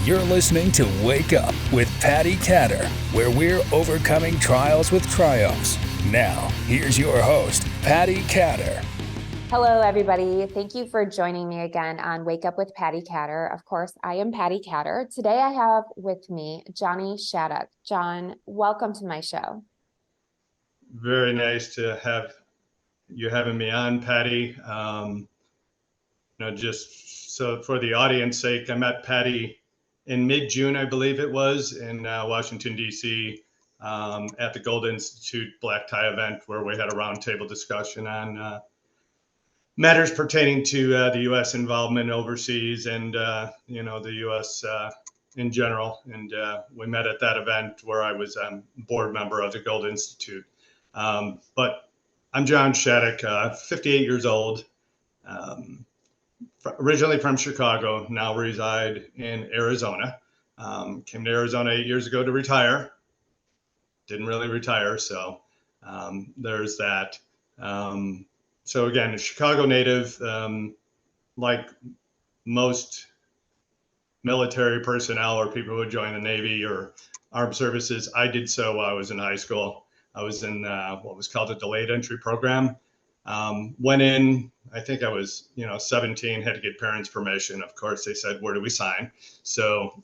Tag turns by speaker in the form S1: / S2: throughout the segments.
S1: You're listening to Wake Up with Patti Katter, where we're overcoming trials with triumphs. Now, here's your host, Patti Katter.
S2: Hello, everybody. Thank you for joining me again on Wake Up with Patti Katter. Of course, I am Patti Katter. Today I have with me John Shattuck. John, welcome to my show.
S3: Very nice to have you having me on, Patti. Just so for the audience sake, I met Patti in mid-June, I believe it was, in Washington, D.C. At the Gold Institute Black Tie event, where we had a roundtable discussion on matters pertaining to the U.S. involvement overseas and, the U.S. In general. And we met at that event where I was a board member of the Gold Institute. But I'm John Shattuck, 58 years old, originally from Chicago, now reside in Arizona. Came to Arizona 8 years ago to retire. Didn't really retire, so there's that. So again, a Chicago native, like most military personnel or people who join the Navy or armed services, I did so while I was in high school. I was in what was called a delayed entry program. Went in, I think I was, 17, had to get parents' permission. Of course, they said, where do we sign? So,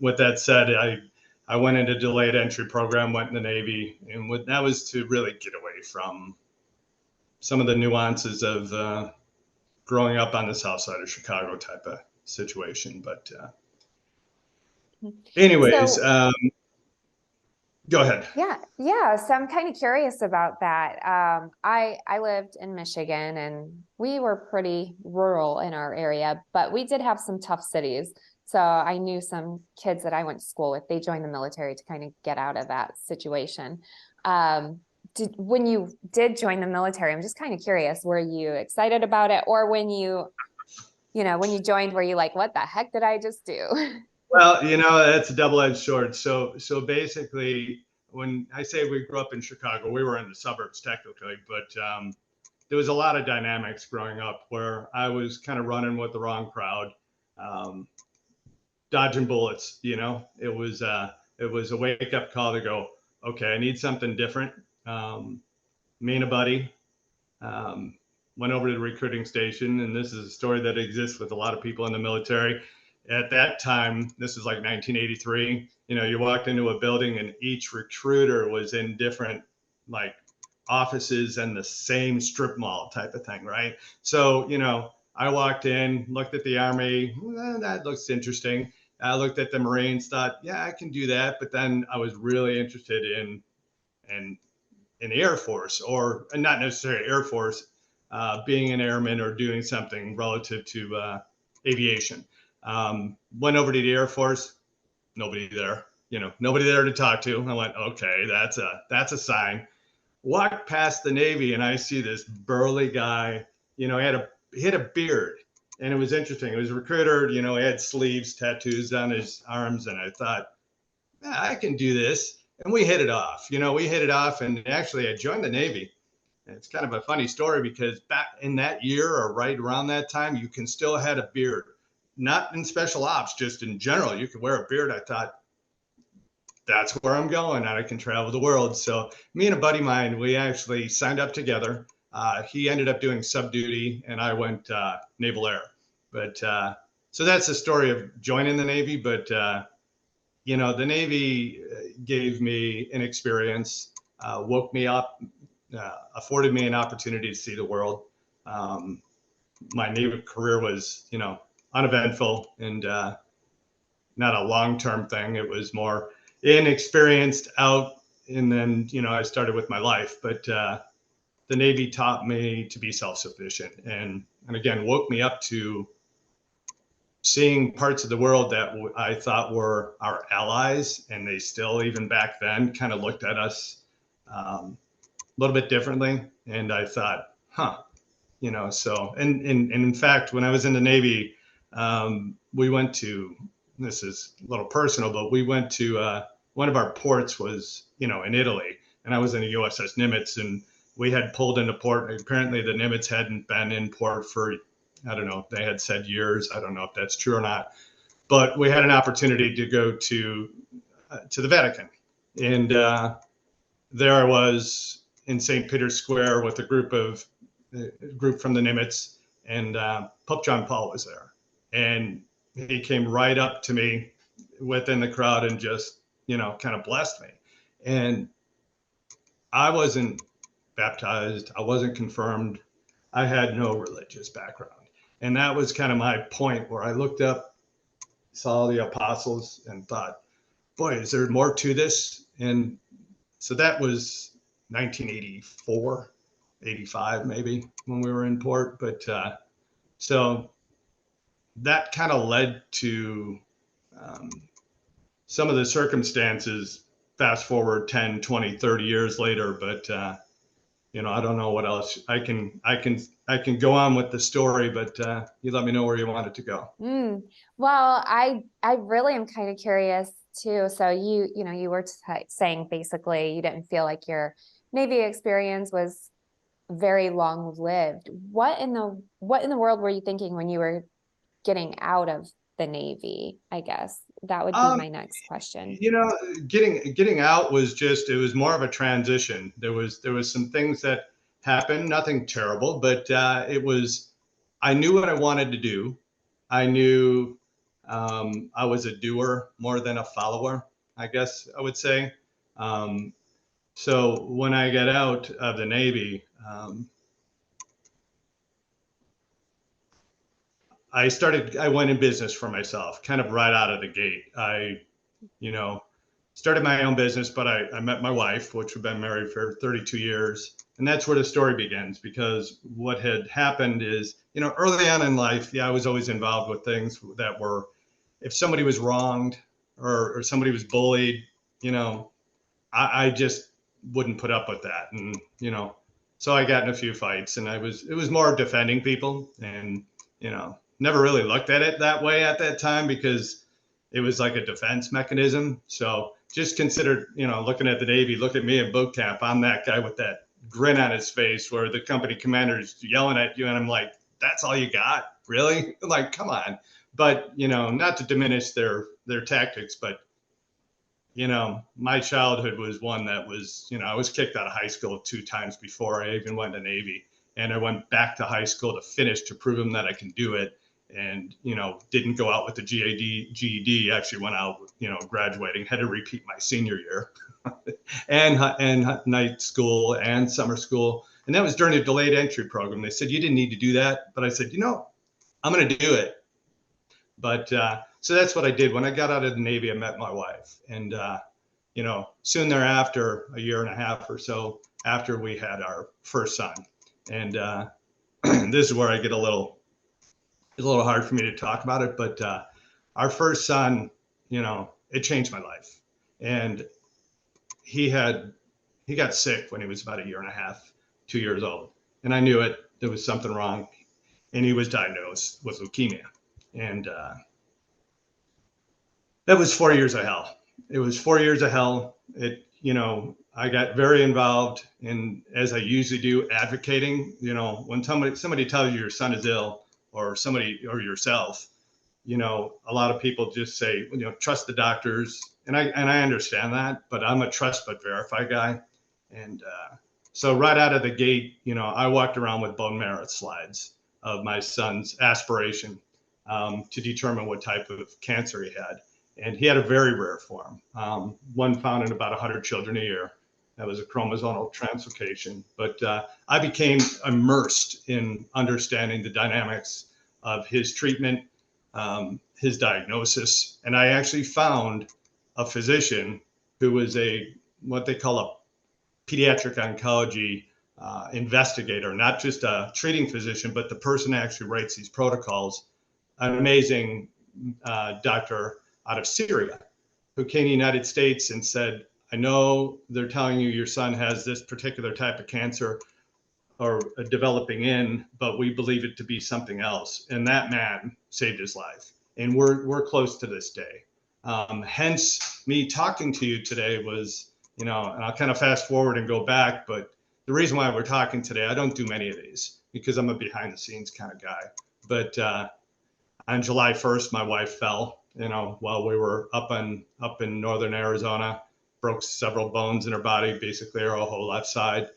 S3: with that said, I went into delayed entry program, went in the Navy, and that was to really get away from some of the nuances of growing up on the south side of Chicago type of situation. But anyways, go ahead.
S2: Yeah. So I'm kind of curious about that. I lived in Michigan, and we were pretty rural in our area, but we did have some tough cities. So I knew some kids that I went to school with. They joined the military to kind of get out of that situation. When you did join the military, I'm just kind of curious, were you excited about it? Or when you joined, were you like, what the heck did I just do?
S3: Well, that's a double-edged sword. So basically, when I say we grew up in Chicago, we were in the suburbs technically, but there was a lot of dynamics growing up where I was kind of running with the wrong crowd, dodging bullets. It was a wake-up call to go, okay, I need something different. Me and a buddy went over to the recruiting station, and this is a story that exists with a lot of people in the military. At that time, this is like 1983, you walked into a building and each recruiter was in different like offices and the same strip mall type of thing, right? So, I walked in, looked at the Army, that looks interesting. I looked at the Marines, thought, yeah, I can do that. But then I was really interested in the Air Force, or not necessarily Air Force, being an airman or doing something relative to aviation. Went over to the Air Force, nobody there, nobody there to talk to. I went, okay, that's a sign. Walked past the Navy and I see this burly guy, he had a beard, and it was interesting. It was a recruiter, he had sleeves, tattoos on his arms. And I thought, yeah, I can do this. And we hit it off, and actually I joined the Navy. And it's kind of a funny story because back in that year or right around that time, you can still have a beard. Not in special ops, just in general, you could wear a beard. I thought, that's where I'm going, and I can travel the world. So me and a buddy of mine, we actually signed up together. He ended up doing sub duty, and I went Naval Air. But so that's the story of joining the Navy. But the Navy gave me an experience, woke me up, afforded me an opportunity to see the world. My Navy career was, uneventful and not a long-term thing. It was more inexperienced out. And then, I started with my life. But the Navy taught me to be self-sufficient and again, woke me up to seeing parts of the world that I thought were our allies. And they still, even back then, kind of looked at us a little bit differently. And I thought, so, and in fact, when I was in the Navy, we went to, this is a little personal, but we went to one of our ports was, in Italy, and I was in a USS Nimitz, and we had pulled into port. Apparently the Nimitz hadn't been in port for I don't know if they had said years. I don't know if that's true or not. But we had an opportunity to go to the Vatican. And there I was in St. Peter's Square with a group from the Nimitz, and Pope John Paul was there. And he came right up to me within the crowd and just, kind of blessed me. And I wasn't baptized. I wasn't confirmed. I had no religious background. And that was kind of my point where I looked up, saw the apostles, and thought, boy, is there more to this? And so that was 1984, 85 maybe, when we were in port. But so that kind of led to some of the circumstances, fast forward 10, 20, 30 years later. But I don't know what else I can go on with the story, but you let me know where you want it to go.
S2: Well, I really am kind of curious too. So you were saying basically you didn't feel like your Navy experience was very long lived. What in the world were you thinking when you were getting out of the Navy? I guess that would be my next question.
S3: Getting out was it was more of a transition. There was some things that happened, nothing terrible, but I knew what I wanted to do. I knew I was a doer more than a follower, I guess I would say. So when I got out of the Navy, I went in business for myself, kind of right out of the gate. I, started my own business, but I met my wife, which we've been married for 32 years. And that's where the story begins, because what had happened is, early on in life, I was always involved with things that were, if somebody was wronged or somebody was bullied, I just wouldn't put up with that. And, so I got in a few fights, and it was more defending people, and, never really looked at it that way at that time because it was like a defense mechanism. So just consider, looking at the Navy, look at me at boot camp. I'm that guy with that grin on his face where the company commander's yelling at you. And I'm like, that's all you got? Really? Like, come on. But, not to diminish their tactics, but, my childhood was one that was, I was kicked out of high school 2 times before I even went to Navy. And I went back to high school to finish, to prove them that I can do it. And, didn't go out with the GED, actually went out, graduating, had to repeat my senior year and night school and summer school. And that was during a delayed entry program. They said, you didn't need to do that. But I said, I'm going to do it. But so that's what I did. When I got out of the Navy, I met my wife. And, soon thereafter, a year and a half or so after, we had our first son. And this is where I get it's a little hard for me to talk about it, but our first son, it changed my life. And he got sick when he was about a year and a half, 2 years old. And I knew it, there was something wrong. And he was diagnosed with leukemia. And that was 4 years of hell. It was 4 years of hell. I got very involved in, as I usually do, advocating. When somebody tells you your son is ill, or somebody or yourself, a lot of people just say, trust the doctors. And I understand that, but I'm a trust but verify guy. And so right out of the gate, I walked around with bone marrow slides of my son's aspiration to determine what type of cancer he had. And he had a very rare form, one found in about 100 children a year. That was a chromosomal translocation. But I became immersed in understanding the dynamics of his treatment, his diagnosis. And I actually found a physician who was what they call a pediatric oncology investigator, not just a treating physician, but the person who actually writes these protocols, an amazing doctor out of Syria, who came to the United States and said, I know they're telling you your son has this particular type of cancer or developing in, but we believe it to be something else. And that man saved his life. And we're close to this day. Hence me talking to you today was, and I'll kind of fast forward and go back, but the reason why we're talking today, I don't do many of these because I'm a behind the scenes kind of guy, But on July 1st, my wife fell, while we were up in northern Arizona, broke several bones in her body, basically her whole left side.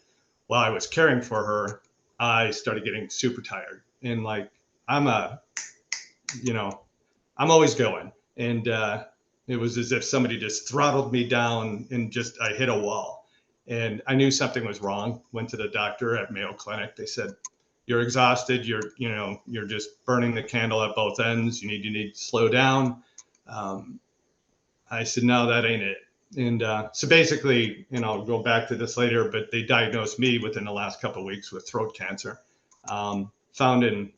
S3: While I was caring for her, I started getting super tired, and like I'm always going, and it was as if somebody just throttled me down and I hit a wall, and I knew something was wrong. Went to the doctor at Mayo Clinic. They said, "You're exhausted. You're just burning the candle at both ends. You need to slow down." I said, "No, that ain't it." And so basically, I'll go back to this later, but they diagnosed me within the last couple of weeks with throat cancer, found in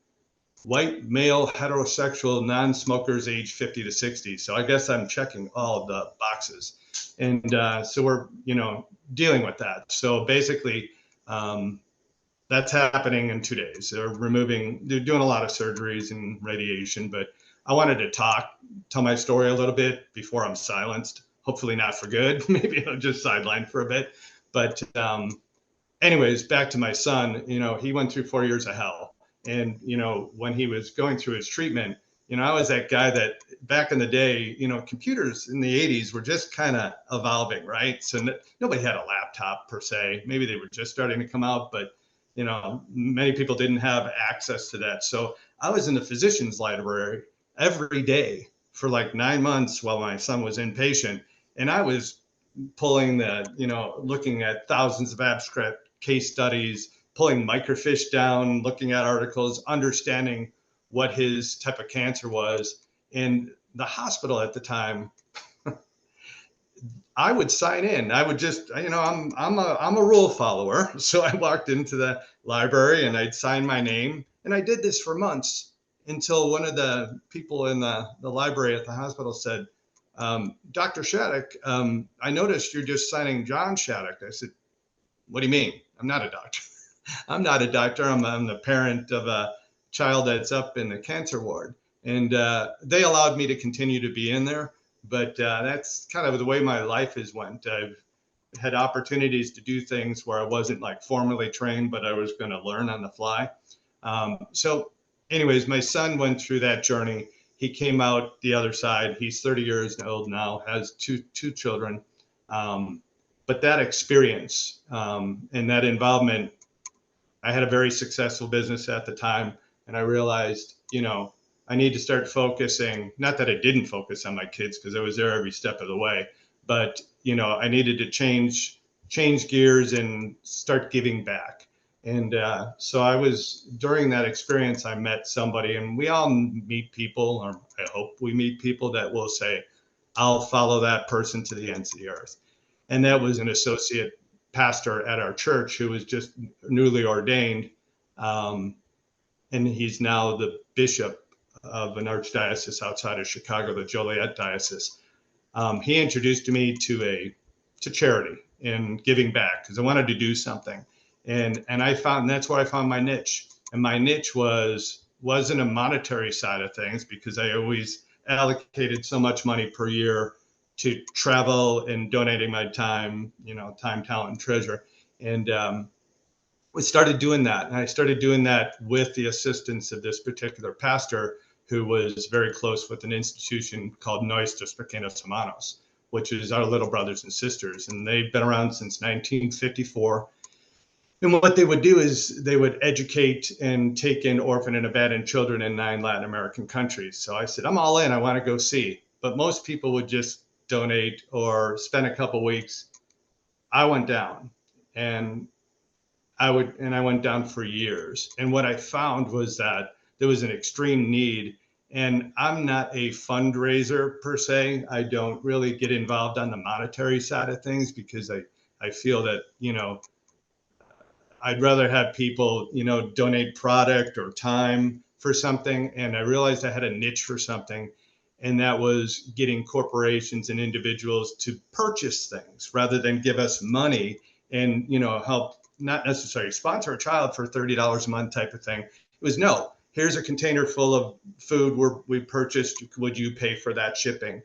S3: white male heterosexual non-smokers age 50 to 60. So I guess I'm checking all the boxes. And so we're, dealing with that. So basically, that's happening in 2 days. They're doing a lot of surgeries and radiation, but I wanted to tell my story a little bit before I'm silenced. Hopefully not for good. Maybe I'll just sideline for a bit. But anyways, back to my son, he went through 4 years of hell. And, when he was going through his treatment, I was that guy that back in the day, computers in the 80s were just kind of evolving, right? So nobody had a laptop per se. Maybe they were just starting to come out, but, many people didn't have access to that. So I was in the physician's library every day for like 9 months while my son was inpatient. And I was pulling looking at thousands of abstract case studies, pulling microfiche down, looking at articles, understanding what his type of cancer was. And the hospital at the time, I would sign in. I would just, I'm a rule follower. So I walked into the library and I'd sign my name. And I did this for months until one of the people in the library at the hospital said, "Dr. Shattuck, I noticed you're just signing John Shattuck." I said, "What do you mean? I'm not a doctor." I'm not a doctor. I'm the parent of a child that's up in the cancer ward. And they allowed me to continue to be in there. But that's kind of the way my life has went. I've had opportunities to do things where I wasn't like formally trained, but I was going to learn on the fly. So anyways, my son went through that journey. He came out the other side. He's 30 years old now, has two children. But that experience and that involvement, I had a very successful business at the time, and I realized, I need to start focusing, not that I didn't focus on my kids because I was there every step of the way, but, I needed to change gears and start giving back. And so during that experience, I met somebody, and we all meet people, or I hope we meet people that will say, "I'll follow that person to the ends of the earth." And that was an associate pastor at our church who was just newly ordained. And he's now the bishop of an archdiocese outside of Chicago, the Joliet Diocese. He introduced me to charity and giving back because I wanted to do something. And that's where I found my niche. And my niche wasn't a monetary side of things because I always allocated so much money per year to travel and donating my time, time, talent, and treasure. And we started doing that. And I started doing that with the assistance of this particular pastor who was very close with an institution called Nuestros Pequeños Hermanos, which is our little brothers and sisters. And they've been around since 1954. And what they would do is they would educate and take in orphan and abandoned children in 9 Latin American countries. So I said, I'm all in. I want to go see. But most people would just donate or spend a couple weeks. I went down, and I went down for years. And what I found was that there was an extreme need. And I'm not a fundraiser per se. I don't really get involved on the monetary side of things because I feel that, I'd rather have people, donate product or time for something. And I realized I had a niche for something. And that was getting corporations and individuals to purchase things rather than give us money and, help not necessarily sponsor a child for $30 a month type of thing. It was, no, here's a container full of food we purchased. Would you pay for that shipping?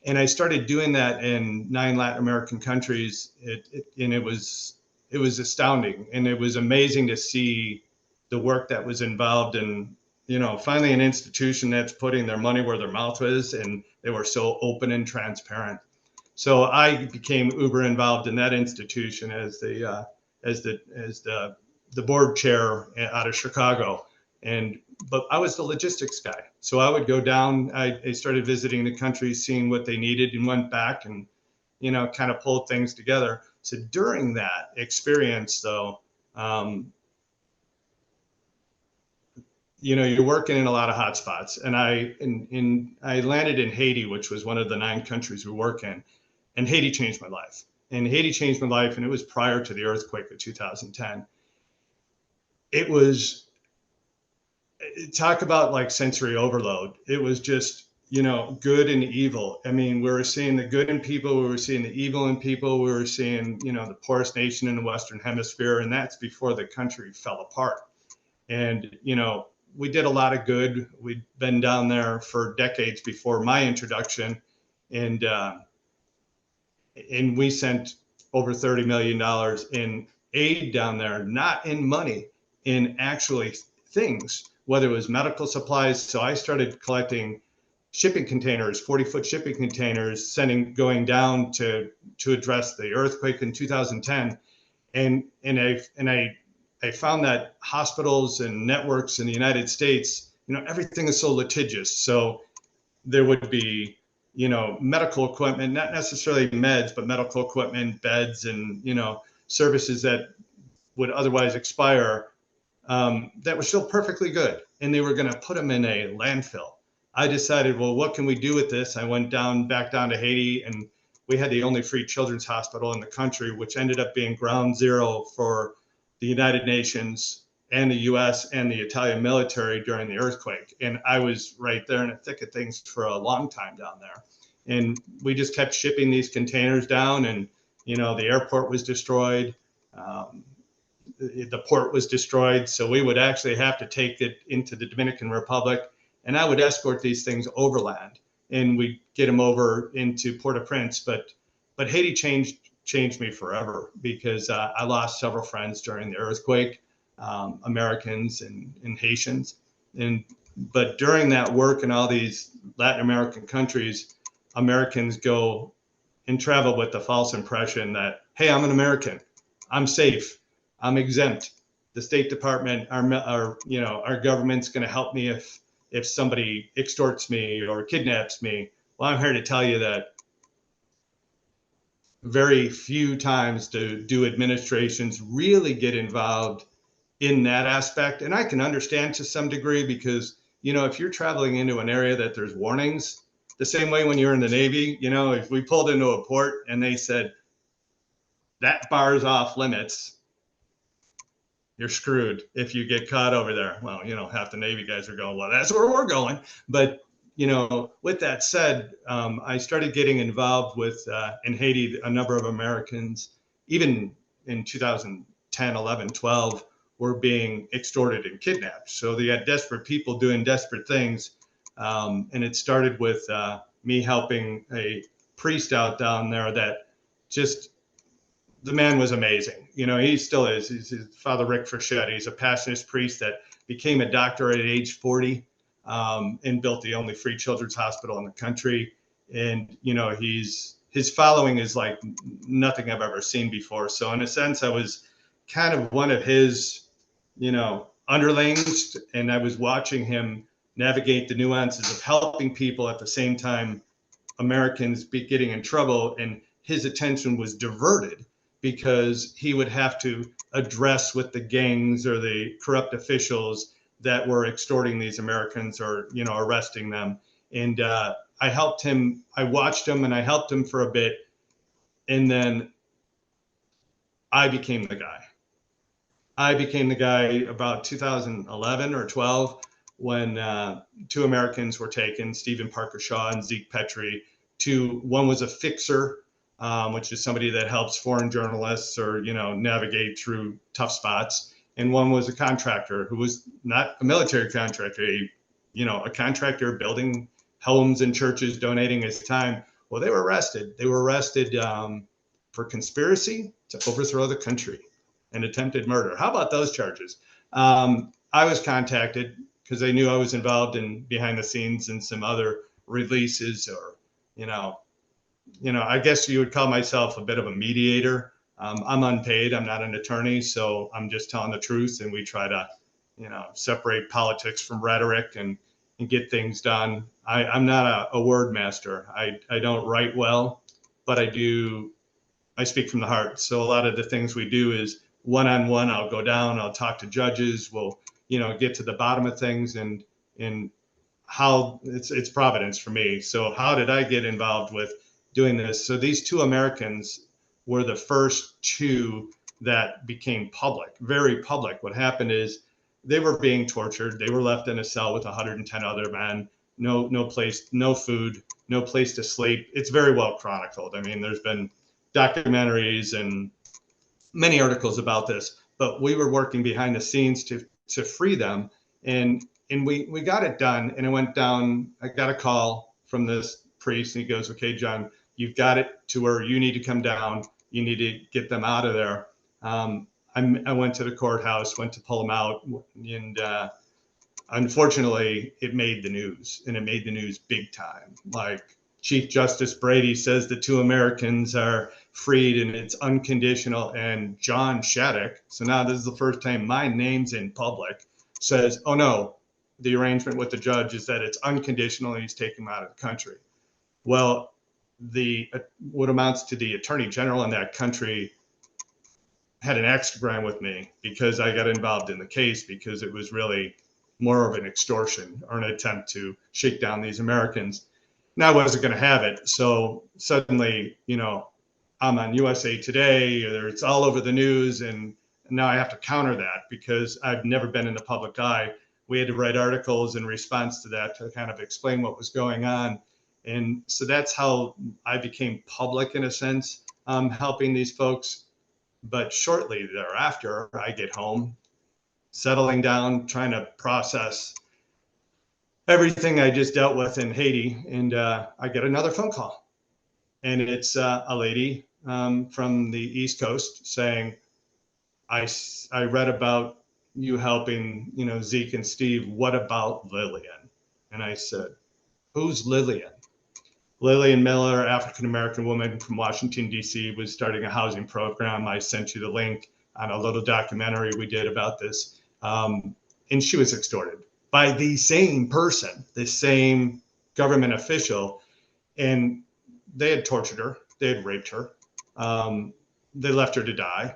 S3: And I started doing that in 9 Latin American countries. And it was astounding. And it was amazing to see the work that was involved in finally an institution that's putting their money where their mouth is, and they were so open and transparent. So I became uber involved in that institution as the board chair out of Chicago. But I was the logistics guy. So I would go down, I started visiting the country, seeing what they needed, and went back and, kind of pulled things together. So during that experience, though, you're working in a lot of hot spots. And I landed in Haiti, which was one of the 9 countries we work in. And Haiti changed my life. And Haiti changed my life, and it was prior to the earthquake of 2010. It was, talk about like sensory overload. It was just, good and evil. I mean, we were seeing the good in people, we were seeing the evil in people, we were seeing, the poorest nation in the Western Hemisphere, and that's before the country fell apart. And, we did a lot of good. We'd been down there for decades before my introduction, and we sent over $30 million in aid down there, not in money, in actually things, whether it was medical supplies. So I started collecting shipping containers, 40-foot shipping containers, going down to address the earthquake in 2010. And I found that hospitals and networks in the United States, everything is so litigious. So there would be, medical equipment, not necessarily meds, but medical equipment, beds, and, services that would otherwise expire, that were still perfectly good. And they were going to put them in a landfill. I decided, well, what can we do with this? I went back down to Haiti, and we had the only free children's hospital in the country, which ended up being ground zero for the United Nations and the US and the Italian military during the earthquake. And I was right there in the thick of things for a long time down there. And we just kept shipping these containers down, and, the airport was destroyed. The port was destroyed. So we would actually have to take it into the Dominican Republic, and I would escort these things overland, and we'd get them over into Port-au-Prince. But Haiti changed me forever, because I lost several friends during the earthquake, Americans and Haitians. But during that work in all these Latin American countries, Americans go and travel with the false impression that, hey, I'm an American, I'm safe, I'm exempt. The State Department, our government's going to help me if somebody extorts me or kidnaps me. Well, I'm here to tell you that very few times do administrations really get involved in that aspect. And I can understand to some degree, because, if you're traveling into an area that there's warnings, the same way when you're in the Navy, if we pulled into a port and they said that bar's off limits, you're screwed if you get caught over there. Well, half the Navy guys are going, well, that's where we're going. But, with that said, I started getting involved with, in Haiti, a number of Americans, even in 2010, 11, 12, were being extorted and kidnapped. So they had desperate people doing desperate things. And it started with me helping a priest out down there that just, the man was amazing. He still is. He's Father Rick Frechette. He's a passionist priest that became a doctor at age 40, and built the only free children's hospital in the country. And, his following is like nothing I've ever seen before. So in a sense, I was kind of one of his, underlings, and I was watching him navigate the nuances of helping people at the same time Americans be getting in trouble, and his attention was diverted because he would have to address with the gangs or the corrupt officials that were extorting these Americans or, arresting them. And I helped him. I watched him and I helped him for a bit. And then I became the guy. I became the guy about 2011 or 12 when 2 Americans were taken, Stephen Parker Shaw and Zeke Petrie. One was a fixer, which is somebody that helps foreign journalists or, navigate through tough spots. And one was a contractor who was not a military contractor, a contractor building homes and churches, donating his time. Well, they were arrested. They were arrested for conspiracy to overthrow the country and attempted murder. How about those charges? I was contacted because they knew I was involved in behind the scenes in some other releases, or, I guess you would call myself a bit of a mediator. I'm unpaid. I'm not an attorney, so I'm just telling the truth. And we try to, separate politics from rhetoric and get things done. I'm not a word master. I don't write well, but I speak from the heart. So a lot of the things we do is one-on-one. I'll go down, I'll talk to judges. We'll, get to the bottom of things, and how it's providence for me. So how did I get involved with doing this? So these two Americans were the first two that became public, very public. What happened is they were being tortured. They were left in a cell with 110 other men, no place, no food, no place to sleep. It's very well chronicled. I mean, there's been documentaries and many articles about this, but we were working behind the scenes to free them. And we got it done. And it went down. I got a call from this priest, and he goes, "Okay, John, you've got it to where you need to come down. You need to get them out of there." I went to the courthouse, went to pull them out, and unfortunately, it made the news, and it made the news big time. Like, Chief Justice Brady says the two Americans are freed and it's unconditional. And John Shattuck, so now this is the first time my name's in public, says, "Oh no, the arrangement with the judge is that it's unconditional and he's taking them out of the country." Well, what amounts to the attorney general in that country had an extragram with me because I got involved in the case, because it was really more of an extortion or an attempt to shake down these Americans. And I wasn't going to have it. So suddenly, I'm on USA Today, or it's all over the news. And now I have to counter that because I've never been in the public eye. We had to write articles in response to that to kind of explain what was going on. And so that's how I became public, in a sense, helping these folks. But shortly thereafter, I get home, settling down, trying to process everything I just dealt with in Haiti. And I get another phone call. And it's a lady from the East Coast saying, I read about you helping, Zeke and Steve. What about Lillian? And I said, "Who's Lillian?" Lillian Miller, African-American woman from Washington, D.C., was starting a housing program. I sent you the link on a little documentary we did about this. And she was extorted by the same person, the same government official. And they had tortured her. They had raped her. They left her to die.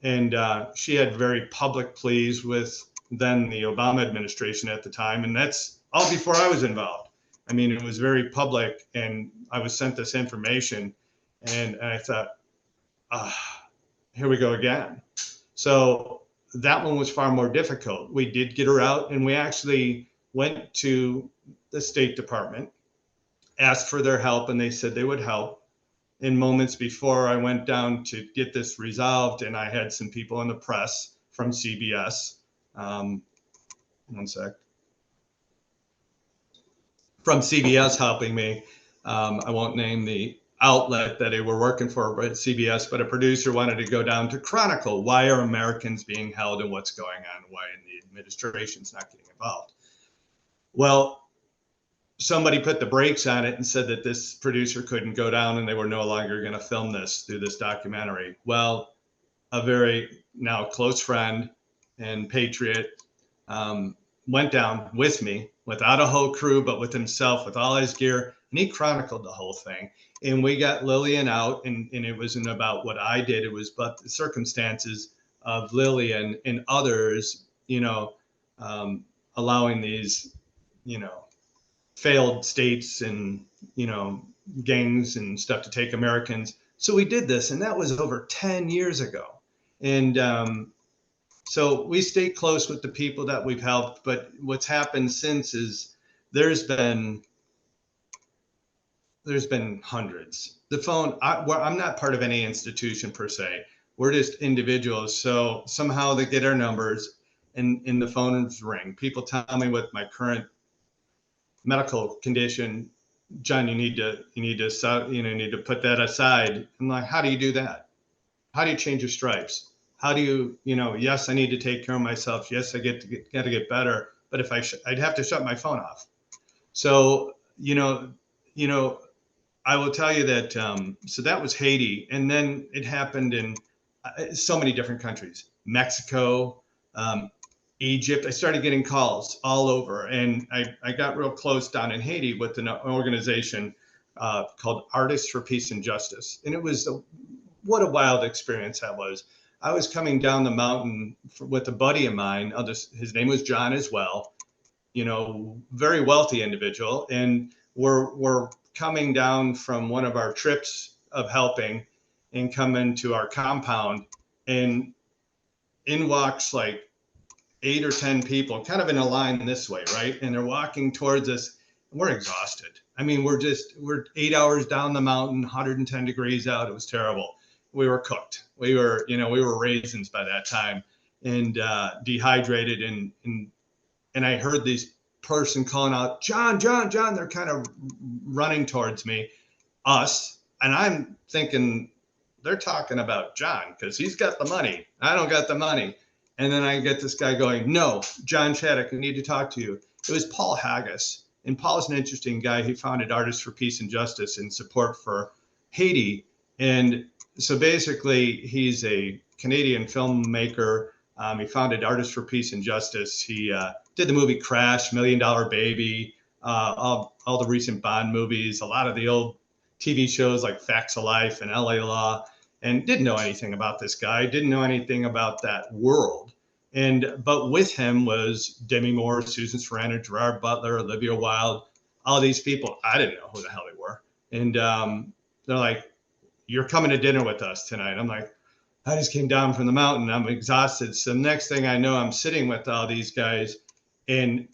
S3: And she had very public pleas with then the Obama administration at the time. And that's all before I was involved. I mean, it was very public, and I was sent this information, and I thought, here we go again. So that one was far more difficult. We did get her out, and we actually went to the State Department, asked for their help, and they said they would help. In moments before I went down to get this resolved, and I had some people in the press from CBS. One sec. From CBS helping me. I won't name the outlet that they were working for at CBS, but a producer wanted to go down to chronicle why are Americans being held and what's going on, why the administration's not getting involved. Well, somebody put the brakes on it and said that this producer couldn't go down and they were no longer going to film this through this documentary. Well, a very now close friend and patriot went down with me, without a whole crew, but with himself, with all his gear, and he chronicled the whole thing. And we got Lillian out, and it wasn't about what I did, it was about the circumstances of Lillian and others, allowing these, failed states and, gangs and stuff to take Americans. So we did this, and that was over 10 years ago. And so we stay close with the people that we've helped, but what's happened since is there's been hundreds. The phone, I'm not part of any institution per se. We're just individuals. So somehow they get our numbers and the phones ring. People tell me with my current medical condition, "John, you need to put that aside." I'm like, "How do you do that? How do you change your stripes? How do you, yes, I need to take care of myself. Yes, I got to get better, but if I'd have to shut my phone off. So, I will tell you that, so that was Haiti. And then it happened in so many different countries, Mexico, Egypt. I started getting calls all over. And I got real close down in Haiti with an organization called Artists for Peace and Justice. And it was, what a wild experience that was. I was coming down the mountain with a buddy of mine. His name was John as well, very wealthy individual. And we're coming down from one of our trips of helping and coming to our compound, and in walks like 8 or 10 people kind of in a line this way, right? And they're walking towards us. We're exhausted. I mean, we're 8 hours down the mountain, 110 degrees out. It was terrible. We were cooked. We were raisins by that time, and dehydrated. And I heard these person calling out, John. They're kind of running towards us. And I'm thinking they're talking about John because he's got the money. I don't got the money. And then I get this guy going, no, John Shattuck, I need to talk to you. It was Paul Haggis. And Paul's an interesting guy. He founded Artists for Peace and Justice in support for Haiti. And so basically, he's a Canadian filmmaker. He founded Artists for Peace and Justice. He did the movie Crash, $1 Million Baby, all the recent Bond movies, a lot of the old TV shows like Facts of Life and LA Law, and didn't know anything about this guy, didn't know anything about that world. But with him was Demi Moore, Susan Sarandon, Gerard Butler, Olivia Wilde, all these people. I didn't know who the hell they were. And they're like, you're coming to dinner with us tonight. I'm like, I just came down from the mountain. I'm exhausted. So next thing I know, I'm sitting with all these guys, and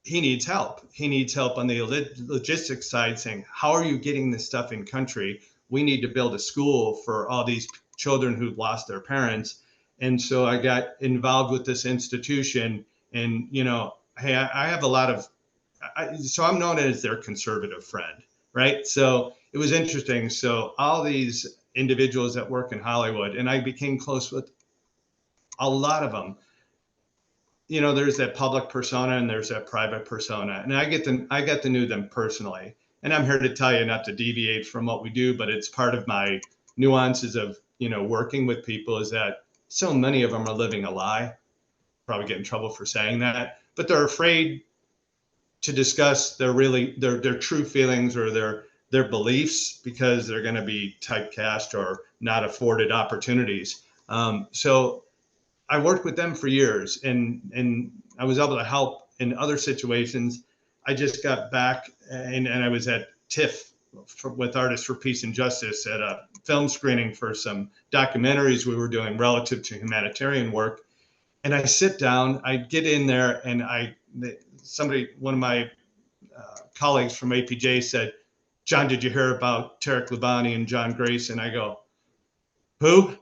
S3: he needs help. He needs help on the logistics side, saying, how are you getting this stuff in country? We need to build a school for all these children who've lost their parents. And so I got involved with this institution, and, hey, I have a lot of, so I'm known as their conservative friend, right? So it was interesting. So all these individuals that work in Hollywood, and I became close with a lot of them. There's that public persona and there's that private persona, and I get to know them personally. And I'm here to tell you not to deviate from what we do, but it's part of my nuances of, working with people, is that so many of them are living a lie. Probably get in trouble for saying that, but they're afraid to discuss their true feelings or their beliefs because they're going to be typecast or not afforded opportunities. So I worked with them for years, and I was able to help in other situations. I just got back, and I was at TIFF with Artists for Peace and Justice at a film screening for some documentaries we were doing relative to humanitarian work. And I sit down, I get in there, and one of my colleagues from APJ said, John, did you hear about Tarek Labani and John Grace? And I go, who?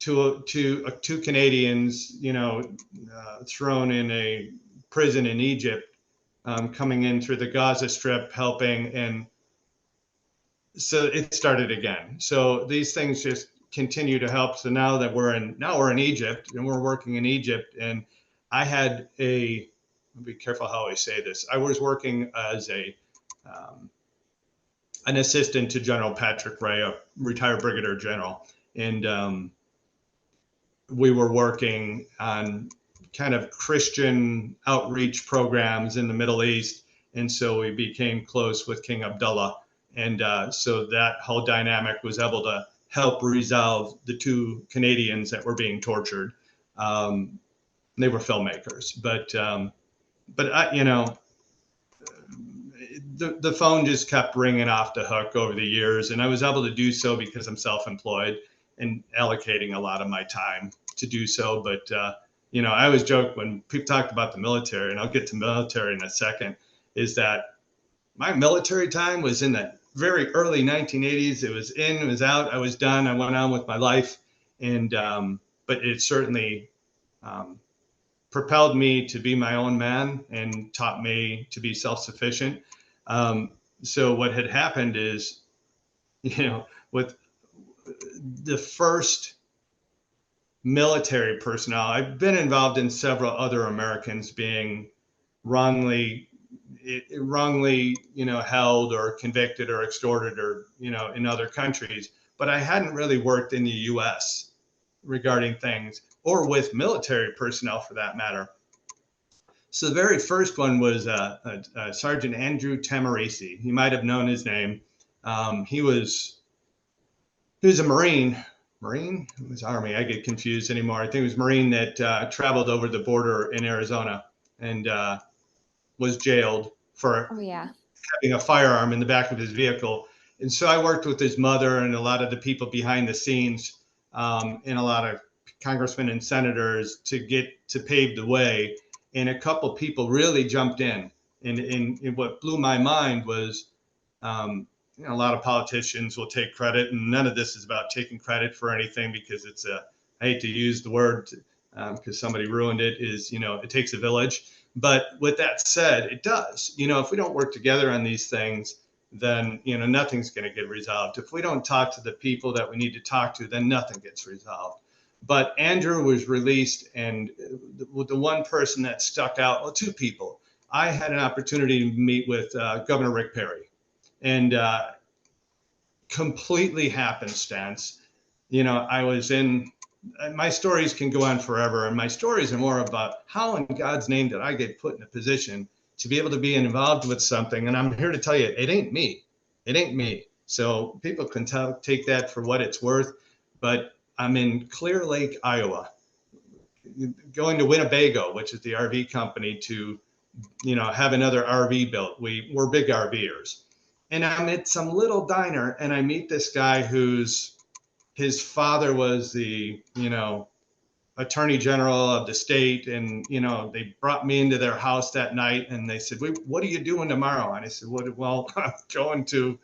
S3: To two Canadians, thrown in a prison in Egypt, coming in through the Gaza Strip, helping. And so it started again. So these things just continue to help. So now we're in Egypt, and we're working in Egypt. And I had I'll be careful how I say this. I was working as an assistant to General Patrick Ray, a retired brigadier general. And we were working on kind of Christian outreach programs in the Middle East. And so we became close with King Abdullah. And so that whole dynamic was able to help resolve the two Canadians that were being tortured. They were filmmakers, but the phone just kept ringing off the hook over the years. And I was able to do so because I'm self-employed and allocating a lot of my time to do so. But, I always joke when people talk about the military, and I'll get to military in a second, is that my military time was in the very early 1980s. It was in, it was out, I was done. I went on with my life. And, but it certainly propelled me to be my own man and taught me to be self-sufficient. So what had happened is, with the first military personnel. I've been involved in several other Americans being wrongly, held or convicted or extorted or, in other countries. But I hadn't really worked in the U.S. regarding things, or with military personnel for that matter. So the very first one was Sergeant Andrew Tamarisi. You might have known his name. He was a Marine. Marine? It was Army. I get confused anymore. I think it was Marine that traveled over the border in Arizona and was jailed for having a firearm in the back of his vehicle. And so I worked with his mother and a lot of the people behind the scenes, and a lot of congressmen and senators to pave the way. And a couple people really jumped in. And what blew my mind was, a lot of politicians will take credit, and none of this is about taking credit for anything, because I hate to use the word because somebody ruined it, it takes a village. But with that said, it does. If we don't work together on these things, then, nothing's going to get resolved. If we don't talk to the people that we need to talk to, then nothing gets resolved. But Andrew was released, and the one person that stuck out, well, two people. I had an opportunity to meet with Governor Rick Perry, and completely happenstance, I was in, my stories can go on forever, and my stories are more about how in God's name did I get put in a position to be able to be involved with something. And I'm here to tell you, it ain't me. It ain't me. So people can take that for what it's worth. But I'm in Clear Lake, Iowa, going to Winnebago, which is the RV company, to, have another RV built. We're big RVers. And I'm at some little diner, and I meet this guy his father was the, attorney general of the state. And, they brought me into their house that night, and they said, what are you doing tomorrow? And I said, well, I'm going to,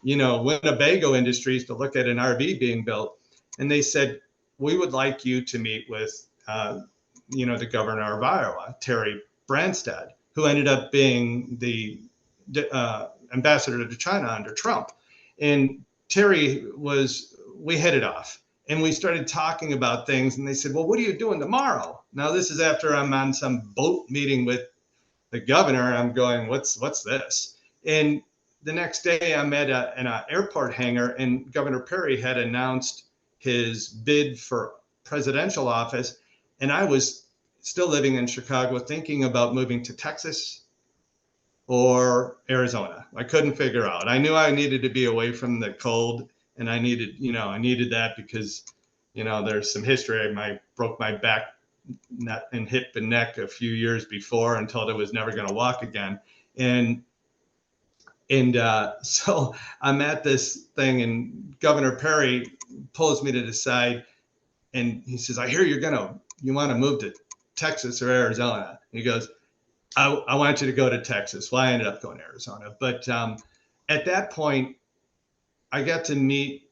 S3: Winnebago Industries to look at an RV being built. And they said, we would like you to meet with, the governor of Iowa, Terry Branstad, who ended up being the ambassador to China under Trump. And Terry we hit it off, and we started talking about things, and they said, well, what are you doing tomorrow? Now, this is after I'm on some boat meeting with the governor. I'm going, what's this? And the next day I'm at an airport hangar, and Governor Perry had announced his bid for presidential office. And I was still living in Chicago, thinking about moving to Texas or Arizona. I couldn't figure out. I knew I needed to be away from the cold, and I needed that because, there's some history. I broke my back and hip and neck a few years before, and told I was never going to walk again. And so I'm at this thing, and Governor Perry pulls me to the side, and he says, I hear you want to move to Texas or Arizona. And he goes, I want you to go to Texas. Well, I ended up going to Arizona. But at that point, I got to meet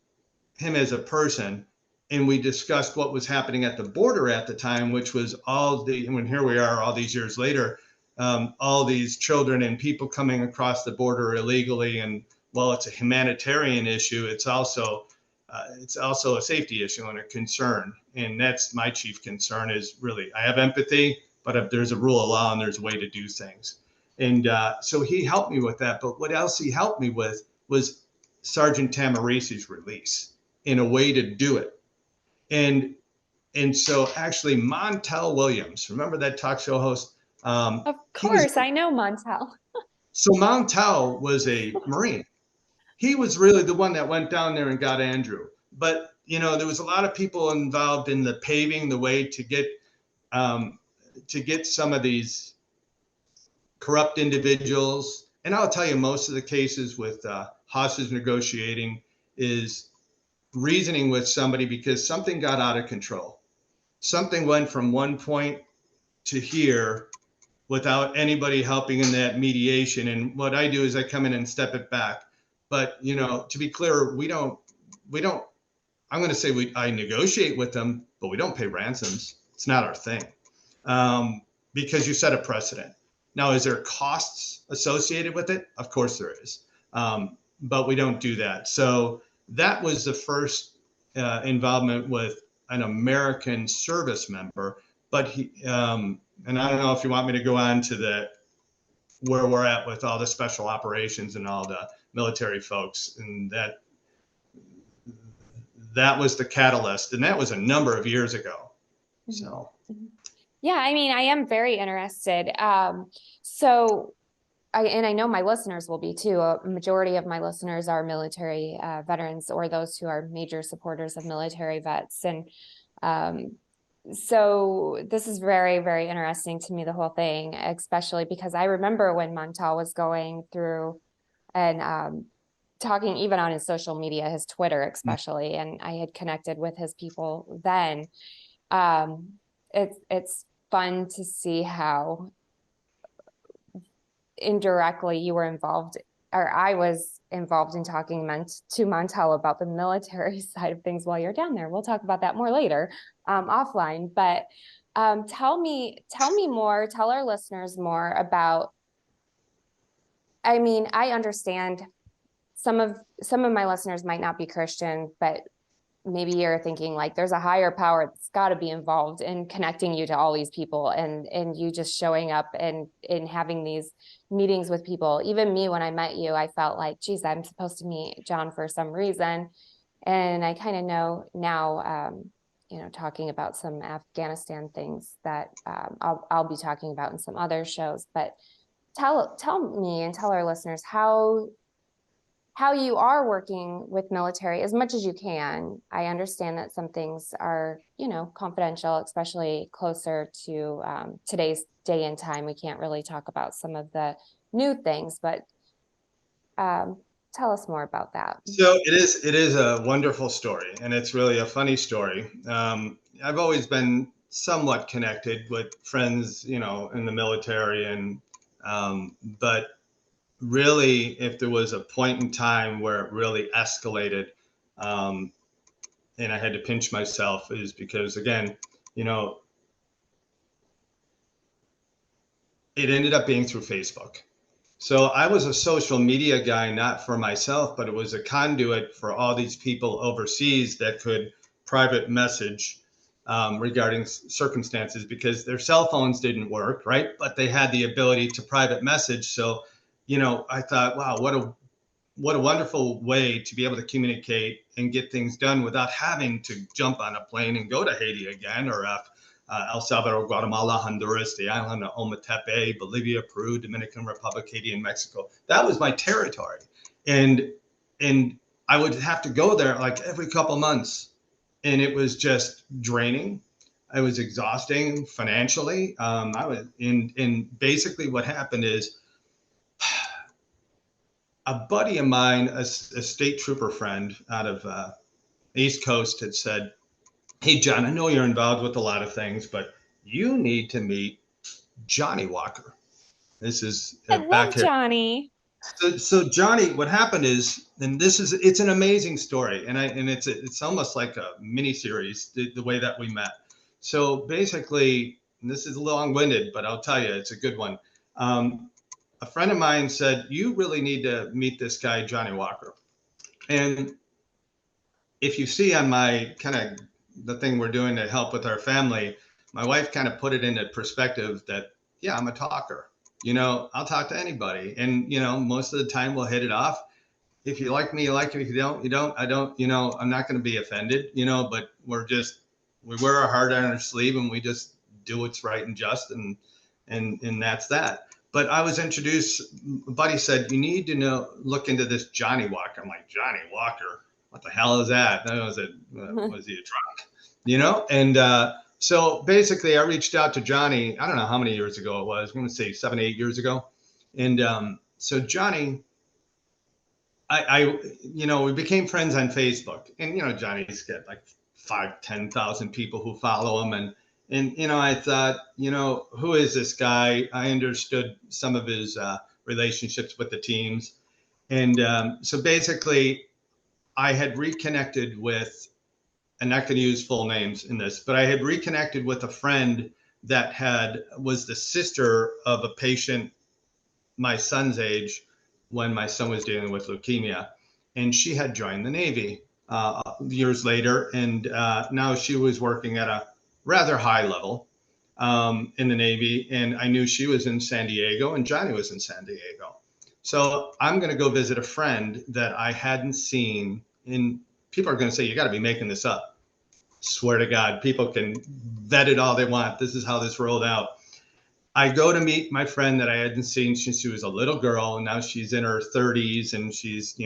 S3: him as a person, and we discussed what was happening at the border at the time, which was here we are all these years later, all these children and people coming across the border illegally. And while it's a humanitarian issue, it's also a safety issue and a concern. And that's my chief concern, is really, I have empathy, but if there's a rule of law and there's a way to do things. And so he helped me with that. But what else he helped me with was Sergeant Tamarisi's release, in a way to do it. And so actually Montel Williams, remember that talk show host?
S2: Of course, I know Montel.
S3: So Montel was a Marine. He was really the one that went down there and got Andrew. But, there was a lot of people involved in the paving the way to get some of these corrupt individuals. And I'll tell you, most of the cases with hostage negotiating is reasoning with somebody because something got out of control. Something went from one point to here without anybody helping in that mediation. And what I do is I come in and step it back. But, to be clear, I'm going to say I negotiate with them, but we don't pay ransoms. It's not our thing, because you set a precedent. Now, is there costs associated with it? Of course there is, but we don't do that. So that was the first involvement with an American service member, but he, and I don't know if you want me to go on to where we're at with all the special operations and all the military folks, and that was the catalyst, and that was a number of years ago. So.
S2: Yeah, I mean, I am very interested. So I know my listeners will be too. A majority of my listeners are military veterans or those who are major supporters of military vets. And so this is very, very interesting to me, the whole thing, especially because I remember when Montal was going through and talking even on his social media, his Twitter especially, and I had connected with his people then. It's fun to see how indirectly you were involved, or I was involved in talking to Montel about the military side of things while you're down there. We'll talk about that more later, offline. But tell me more. Tell our listeners more about. I mean, I understand some of my listeners might not be Christian, but maybe you're thinking like there's a higher power that's got to be involved in connecting you to all these people and you just showing up and having these meetings with people. Even me, when I met you, I felt like, geez, I'm supposed to meet John for some reason. And I kind of know now, talking about some Afghanistan things that I'll be talking about in some other shows. But tell me and tell our listeners how you are working with military as much as you can. I understand that some things are, confidential, especially closer to today's day and time. We can't really talk about some of the new things, but tell us more about that.
S3: So it is a wonderful story, and it's really a funny story. I've always been somewhat connected with friends, in the military, and but really, if there was a point in time where it really escalated, and I had to pinch myself, is because, again, it ended up being through Facebook. So I was a social media guy, not for myself, but it was a conduit for all these people overseas that could private message regarding circumstances, because their cell phones didn't work, right? But they had the ability to private message. So, I thought, wow, what a wonderful way to be able to communicate and get things done without having to jump on a plane and go to Haiti again, or El Salvador, Guatemala, Honduras, the island of Ometepe, Bolivia, Peru, Dominican Republic, Haiti, and Mexico. That was my territory. And I would have to go there like every couple months. And it was just draining. It was exhausting financially. I was in basically what happened is, a buddy of mine, a state trooper friend out of East Coast, had said, "Hey, John, I know you're involved with a lot of things, but you need to meet Johnny Walker." This is
S2: I
S3: back
S2: love
S3: here.
S2: Johnny.
S3: So Johnny, what happened is, and it's an amazing story, and it's almost like a mini series, the way that we met. So basically, and this is long-winded, but I'll tell you, it's a good one. A friend of mine said, "You really need to meet this guy, Johnny Walker." And if you see on my kind of the thing we're doing to help with our family, my wife kind of put it into perspective that, yeah, I'm a talker. I'll talk to anybody. And, most of the time we'll hit it off. If you like me, you like me. If you don't, you don't. I don't, I'm not going to be offended, but we wear our heart on our sleeve, and we just do what's right and just. And that's that. But I was introduced, a buddy said, "You need to look into this Johnny Walker." I'm like, "Johnny Walker? What the hell is that?" Was he a drunk? And so basically I reached out to Johnny. I don't know how many years ago it was. I'm going to say 7, 8 years ago. And so Johnny, we became friends on Facebook. And, Johnny's got like 5,000-10,000 people who follow him. And I thought, who is this guy? I understood some of his relationships with the teams. And so basically I had reconnected with, and not going to use full names in this, but I had reconnected with a friend that was the sister of a patient my son's age when my son was dealing with leukemia, and she had joined the Navy. years later. And now she was working at a rather high level in the Navy. And I knew she was in San Diego and Johnny was in San Diego. So I'm going to go visit a friend that I hadn't seen in, people are going to say, you got to be making this up. Swear to God, people can vet it all they want. This is how this rolled out. I go to meet my friend that I hadn't seen since she was a little girl, and now she's in her 30s, and she's,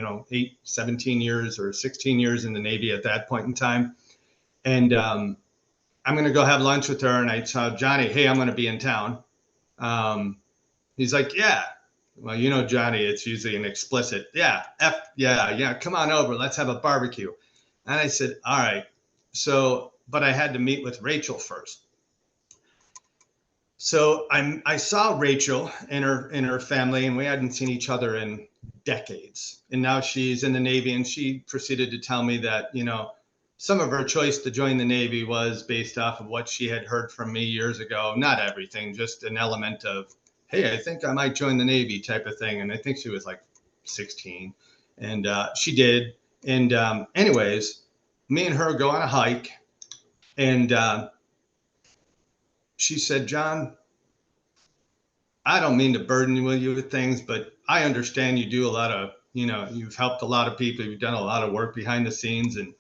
S3: 17 years or 16 years in the Navy at that point in time. And I'm going to go have lunch with her, and I tell Johnny, hey, I'm going to be in town. He's like, yeah. Well, Johnny, it's usually an explicit, yeah, come on over, let's have a barbecue. And I said, all right. So, but I had to meet with Rachel first. So I saw Rachel and her family, and we hadn't seen each other in decades. And now she's in the Navy, and she proceeded to tell me that, some of her choice to join the Navy was based off of what she had heard from me years ago. Not everything, just an element of, hey, I think I might join the Navy type of thing. And I think she was like 16, and she did. And anyways, me and her go on a hike, and she said, John, I don't mean to burden you with things, but I understand you do a lot of, you've helped a lot of people. You've done a lot of work behind the scenes, and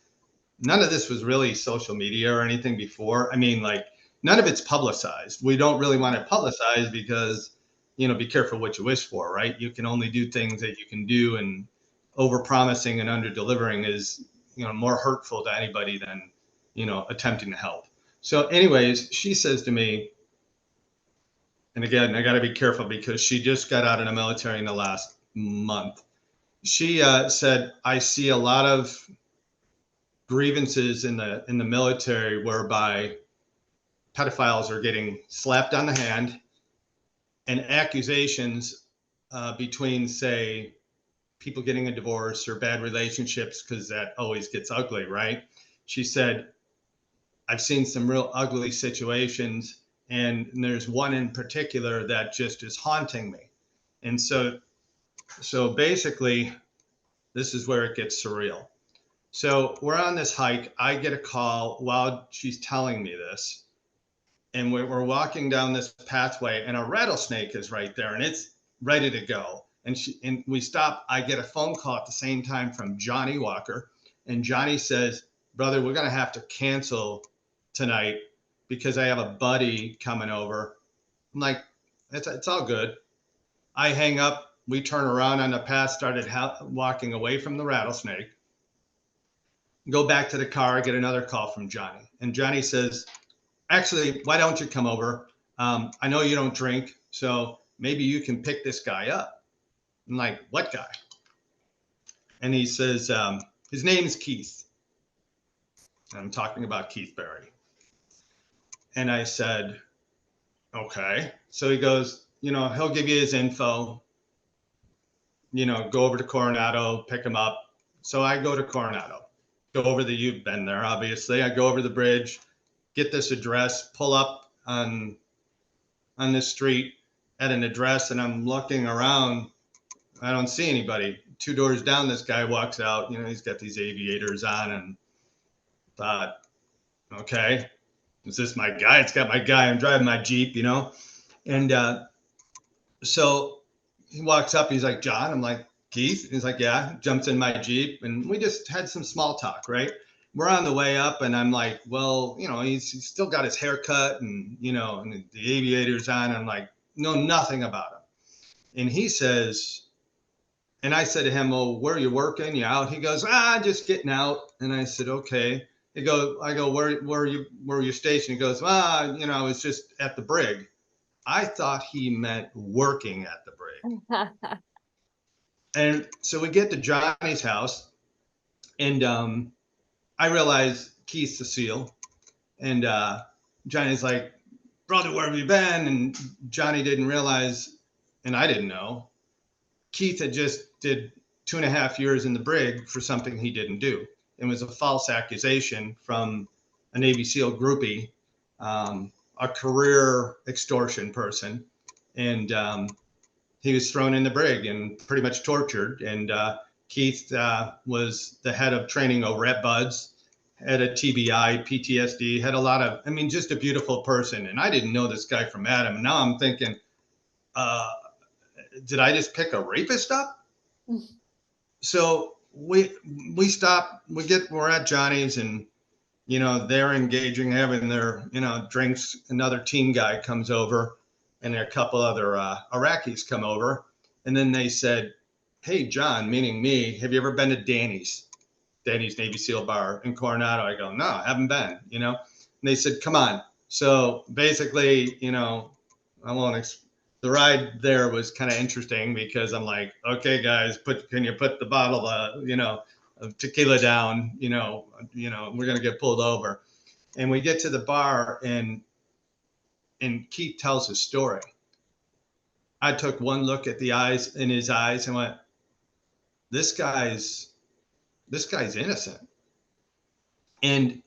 S3: none of this was really social media or anything before. I mean, like, none of it's publicized. We don't really want it publicized because, be careful what you wish for, right? You can only do things that you can do, and over promising and under delivering is, more hurtful to anybody than, attempting to help. So anyways, she says to me, and again, I got to be careful because she just got out of the military in the last month. She said, I see a lot of grievances in the military whereby pedophiles are getting slapped on the hand, and accusations between, say, people getting a divorce or bad relationships, because that always gets ugly, right? She said, I've seen some real ugly situations, and there's one in particular that just is haunting me. And so basically, this is where it gets surreal. So we're on this hike. I get a call while she's telling me this, and we're walking down this pathway, and a rattlesnake is right there, and it's ready to go. And we stop. I get a phone call at the same time from Johnny Walker, and Johnny says, brother, we're going to have to cancel tonight because I have a buddy coming over. I'm like, it's all good. I hang up. We turn around on the path, started walking away from the rattlesnake, go back to the car, get another call from Johnny. And Johnny says, actually, why don't you come over? I know you don't drink, so maybe you can pick this guy up. I'm like, what guy? And he says, his name's Keith. I'm talking about Keith Berry. And I said, okay. So he goes, he'll give you his info, go over to Coronado, pick him up. So I go to Coronado, go over you've been there, obviously. I go over the bridge, get this address, pull up on this street at an address, and I'm looking around. I don't see anybody. 2 doors down, this guy walks out. He's got these aviators on, and thought, okay, is this my guy? It's got my guy. I'm driving my Jeep, And so he walks up. He's like, John. I'm like, Keith? He's like, yeah. Jumps in my Jeep, and we just had some small talk, right? We're on the way up, and I'm like, well, he's still got his haircut, and, and the aviators on. I'm like, know nothing about him. And he says, and I said to him, well, where are you working? You out? He goes, just getting out. And I said, okay. I go, where are you stationed? He goes, I was just at the brig. I thought he meant working at the brig. And so we get to Johnny's house, and I realize Keith's a SEAL. And Johnny's like, brother, where have you been? And Johnny didn't realize, and I didn't know, Keith had just did 2.5 years in the brig for something he didn't do. It was a false accusation from a Navy SEAL groupie, a career extortion person. And he was thrown in the brig and pretty much tortured. And Keith was the head of training over at Buds, had a TBI, PTSD, had a lot of, I mean, just a beautiful person. And I didn't know this guy from Adam. And now I'm thinking, did I just pick a rapist up? So we stop, we're at Johnny's, and, you know, they're engaging, having their, you know, drinks. Another team guy comes over, and a couple other Iraqis come over. And then they said, hey, John, meaning me, have you ever been to Danny's Navy SEAL bar in Coronado? I go, no, I haven't been, you know. And they said, come on. So basically, you know, the ride there was kind of interesting, because I'm like, okay, guys, can you put the bottle, you know, of tequila down, you know, we're going to get pulled over. And we get to the bar, and Keith tells his story. I took one look at his eyes and went, this guy's innocent. And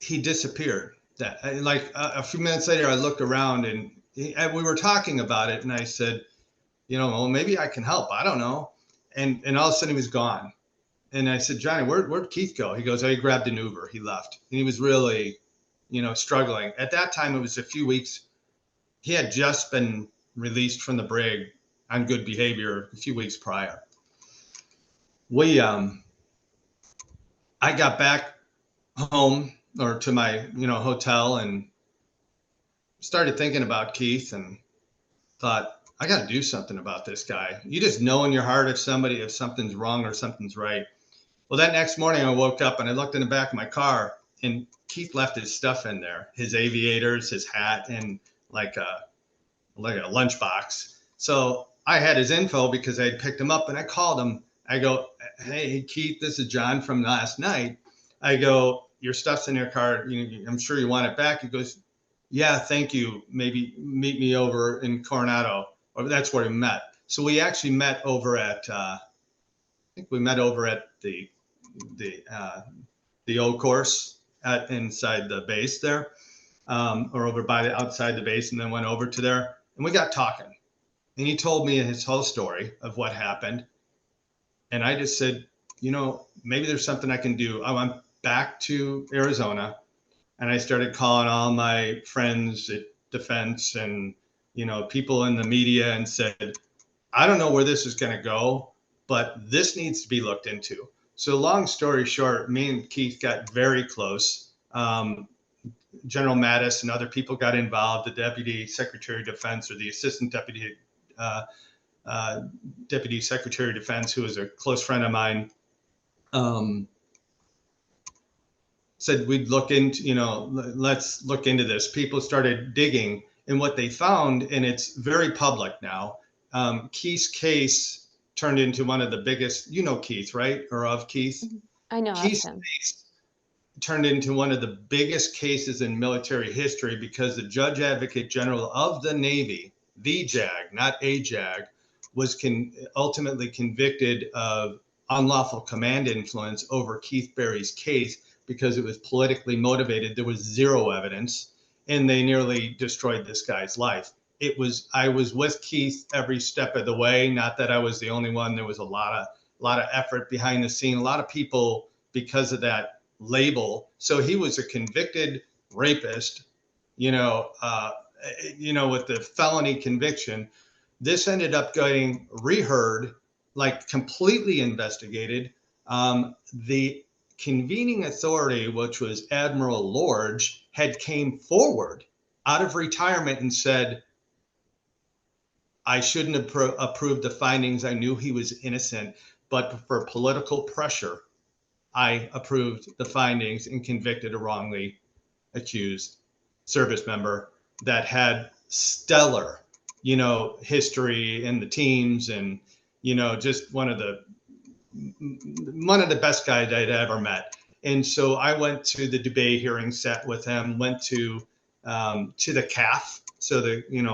S3: he disappeared. Like a few minutes later, I looked around, and we were talking about it, and I said, you know, well, maybe I can help. I don't know. And all of a sudden he was gone. And I said, Johnny, where'd Keith go? He goes, oh, he grabbed an Uber. He left. And he was really, you know, struggling. At that time, it was a few weeks. He had just been released from the brig on good behavior a few weeks prior. I got back home, or to my, you know, hotel, and started thinking about Keith, and thought, I got to do something about this guy. You just know in your heart if something's wrong or something's right. Well, that next morning I woke up and I looked in the back of my car, and Keith left his stuff in there, his aviators, his hat, and like a lunchbox. So I had his info because I had picked him up, and I called him. I go, hey, Keith, this is John from last night. I go, your stuff's in your car. I'm sure you want it back. He goes, yeah, thank you. Maybe meet me over in Coronado. Or that's where we met. So we actually met over at, I think we met over at the old course inside the base there, or over outside the base, and then went over to there, and we got talking. And he told me his whole story of what happened. And I just said, you know, maybe there's something I can do. I went back to Arizona, and I started calling all my friends at Defense and, you know, people in the media, and said, I don't know where this is going to go, but this needs to be looked into. So long story short, me and Keith got very close. General Mattis and other people got involved, the Deputy Secretary of Defense, or the Assistant Deputy Secretary of Defense, who was a close friend of mine, said we'd look into, you know, let's look into this. People started digging, and what they found, and it's very public now, Keith's case turned into one of the biggest, you know Keith, right? Or of Keith?
S2: I know
S3: Keith's
S2: of him.
S3: case turned into one of the biggest cases in military history, because the Judge Advocate General of the Navy, the JAG, not a JAG, was ultimately convicted of unlawful command influence over Keith Berry's case, because it was politically motivated. There was zero evidence, and they nearly destroyed this guy's life. I was with Keith every step of the way. Not that I was the only one. There was a lot of effort behind the scene. A lot of people, because of that label. So he was a convicted rapist, you know, with the felony conviction. This ended up getting reheard, like completely investigated. The convening authority, which was Admiral Lorge, had came forward out of retirement and said, I shouldn't have approved the findings. I knew he was innocent, but for political pressure, I approved the findings and convicted a wrongly accused service member that had stellar, you know, history in the teams, and, you know, just one of the best guys I'd ever met. And so I went to the debate hearing, sat with him, went to the CAF. So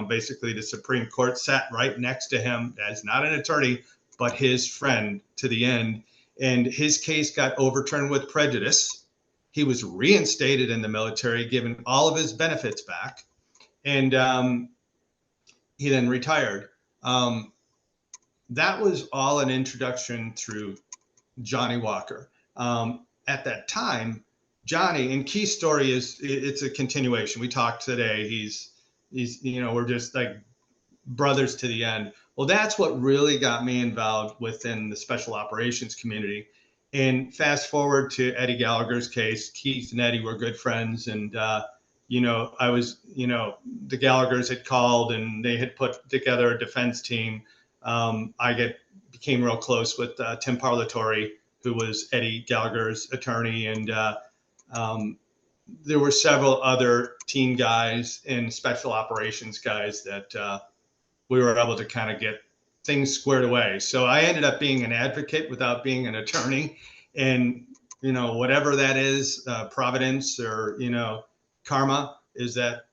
S3: basically the Supreme Court, sat right next to him as not an attorney, but his friend to the end. And his case got overturned with prejudice. He was reinstated in the military, given all of his benefits back. And he then retired. that was all an introduction through Johnny Walker. At that time, Johnny, and Key's story it's a continuation. We talked today. He's we're just like brothers to the end. Well, that's what really got me involved within the special operations community. And fast forward to Eddie Gallagher's case, Keith and Eddie were good friends. And, I was, the Gallaghers had called and they had put together a defense team. Became real close with Tim Parlatore, who was Eddie Gallagher's attorney. And there were several other team guys and special operations guys that we were able to kind of get things squared away. So I ended up being an advocate without being an attorney. And, whatever that is, providence or, karma, is that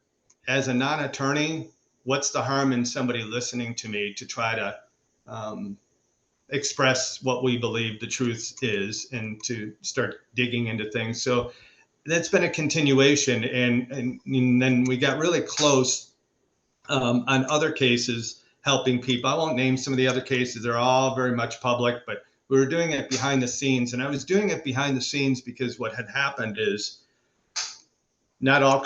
S3: as a non-attorney, what's the harm in somebody listening to me to try to express what we believe the truth is and to start digging into things. So that's been a continuation. And then we got really close on other cases, helping people. I won't name some of the other cases. They're all very much public, but we were doing it behind the scenes. And I was doing it behind the scenes because what had happened is not all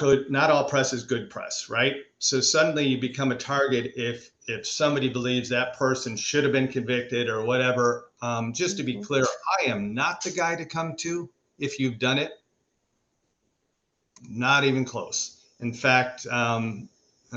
S3: press is good press, right? So suddenly you become a target if somebody believes that person should have been convicted or whatever. Just to be clear, I am not the guy to come to if you've done it. Not even close. In fact, and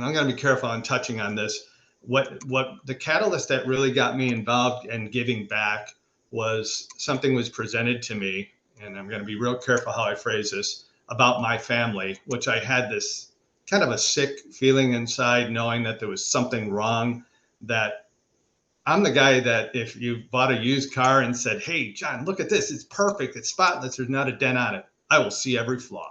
S3: I'm going to be careful on touching on this. What the catalyst that really got me involved in giving back was something was presented to me, and I'm going to be real careful how I phrase this, about my family, which I had this kind of a sick feeling inside, knowing that there was something wrong. That I'm the guy that if you bought a used car and said, "Hey, John, look at this. It's perfect. It's spotless. There's not a dent on it," I will see every flaw.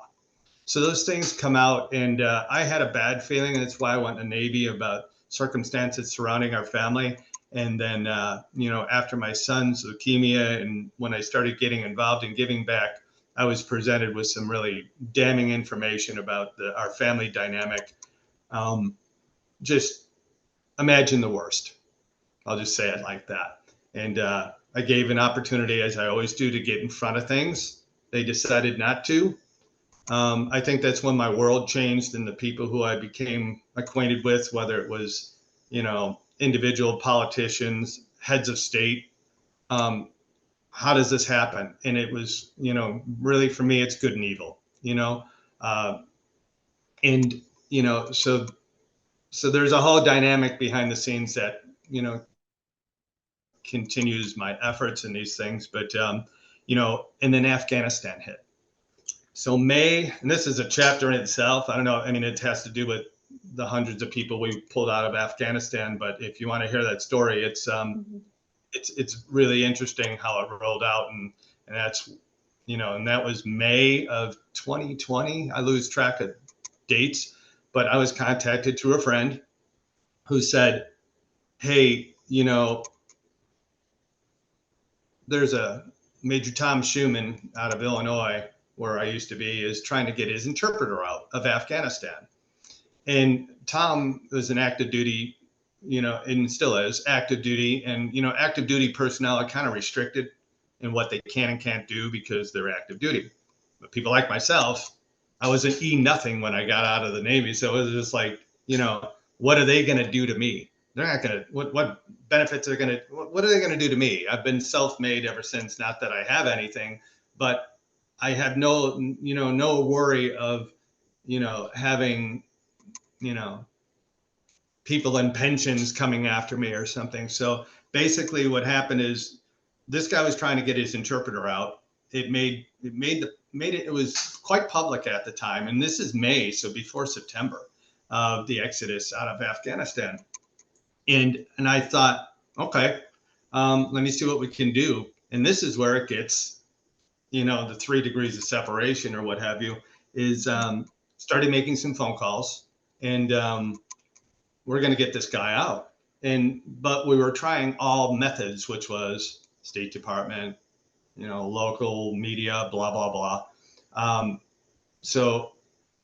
S3: So those things come out, and I had a bad feeling. And that's why I went in the Navy, about circumstances surrounding our family. And then, after my son's leukemia and when I started getting involved in giving back, I was presented with some really damning information about our family dynamic. Just imagine the worst. I'll just say it like that. And I gave an opportunity, as I always do, to get in front of things. They decided not to. I think that's when my world changed, and the people who I became acquainted with, whether it was, individual politicians, heads of state, how does this happen? And it was, really for me, it's good and evil, so there's a whole dynamic behind the scenes that, continues my efforts in these things. But, and then Afghanistan hit. So May, and this is a chapter in itself. I don't know. I mean, it has to do with the hundreds of people we pulled out of Afghanistan. But if you want to hear that story, it's really interesting how it rolled out. And that's, and that was May of 2020. I lose track of dates, but I was contacted through a friend who said, "Hey, there's a Major Tom Schumann out of Illinois, where I used to be, is trying to get his interpreter out of Afghanistan." And Tom was an active duty, and still is active duty. And, active duty personnel are kind of restricted in what they can and can't do because they're active duty. But people like myself, I was an E-nothing when I got out of the Navy. So it was just like, what are they going to do to me? They're not going to, what benefits are going to, what are they going to do to me? I've been self-made ever since. Not that I have anything, but I have no worry of, having, people in pensions coming after me or something. So basically what happened is this guy was trying to get his interpreter out. It was quite public at the time. And this is May, so before September of the exodus out of Afghanistan. And I thought, okay, let me see what we can do. And this is where it gets, the 3 degrees of separation or what have you, is started making some phone calls, and we're going to get this guy out. But we were trying all methods, which was State Department, local media, blah, blah, blah. So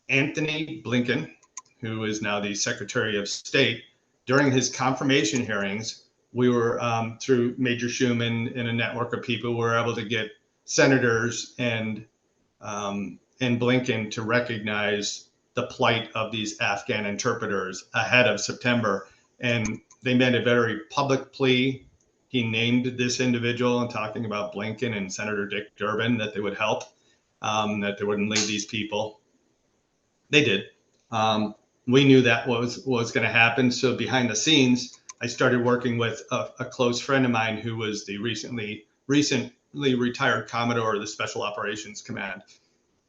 S3: Anthony Blinken, who is now the Secretary of State, during his confirmation hearings, we were through Major Schuman and a network of people, we were able to get senators and Blinken to recognize the plight of these Afghan interpreters ahead of September. And they made a very public plea. He named this individual and talking about Blinken and Senator Dick Durbin that they would help, that they wouldn't leave these people. They did. We knew that was going to happen. So behind the scenes, I started working with a close friend of mine who was the recently retired Commodore of the Special Operations Command.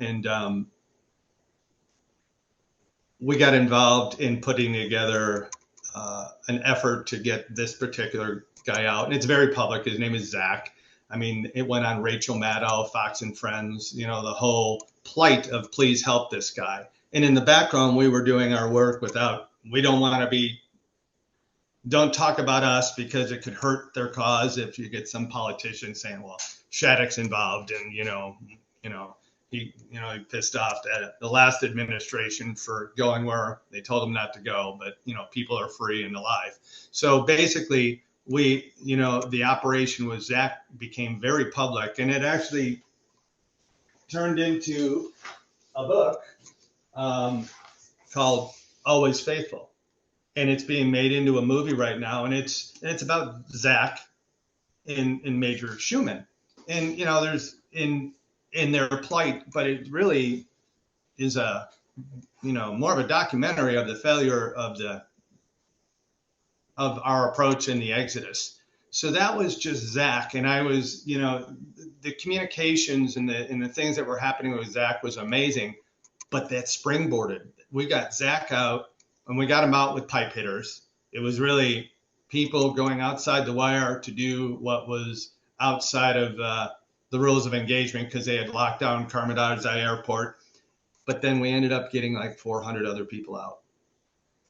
S3: And we got involved in putting together an effort to get this particular guy out. And it's very public. His name is Zach. I mean, it went on Rachel Maddow, Fox and Friends, the whole plight of please help this guy. And in the background, we were doing our work we don't talk about us because it could hurt their cause if you get some politician saying, well, Shattuck's involved and, he pissed off at the last administration for going where they told him not to go, but, people are free and alive. So basically the operation with Zach became very public, and it actually turned into a book called Always Faithful. And it's being made into a movie right now. And it's about Zach and Major Schuman. And, there's in their plight, but it really is more of a documentary of the failure of our approach in the Exodus. So that was just Zach. And I was, the communications and the things that were happening with Zach was amazing, but that springboarded. We got Zach out and we got him out with pipe hitters. It was really people going outside the wire to do what was outside of the rules of engagement because they had locked down Karmadazai Airport. But then we ended up getting like 400 other people out.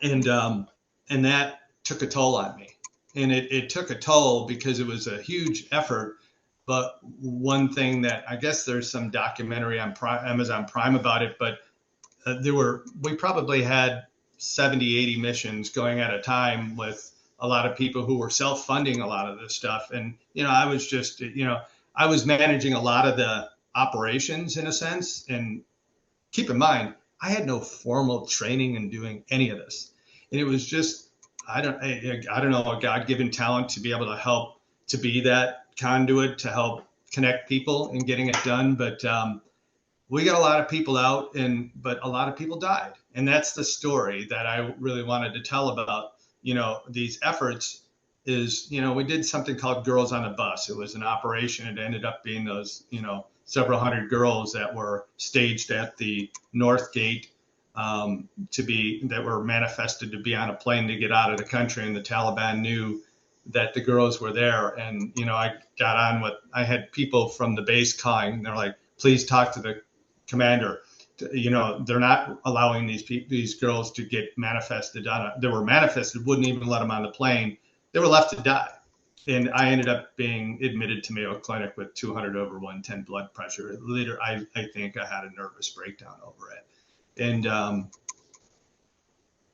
S3: And that took a toll on me. And it took a toll because it was a huge effort. But one thing that I guess there's some documentary on Amazon Prime about it, but we probably had 70, 80 missions going at a time with a lot of people who were self-funding a lot of this stuff. And, I was just, I was managing a lot of the operations in a sense. And keep in mind, I had no formal training in doing any of this. And it was just, I don't know, a God-given talent to be able to help, to be that conduit to help connect people and getting it done. But we got a lot of people out, but a lot of people died. And that's the story that I really wanted to tell about, these efforts is, we did something called Girls on the Bus. It was an operation. It ended up being those, several hundred girls that were staged at the North Gate that were manifested to be on a plane to get out of the country. And the Taliban knew that the girls were there. And, I got on I had people from the base calling. They're like, please talk to the commander. They're not allowing these girls to get manifested they were manifested, wouldn't even let them on the plane. They were left to die. And I ended up being admitted to Mayo Clinic with 200 over 110 blood pressure. Later, I think I had a nervous breakdown over it. And I've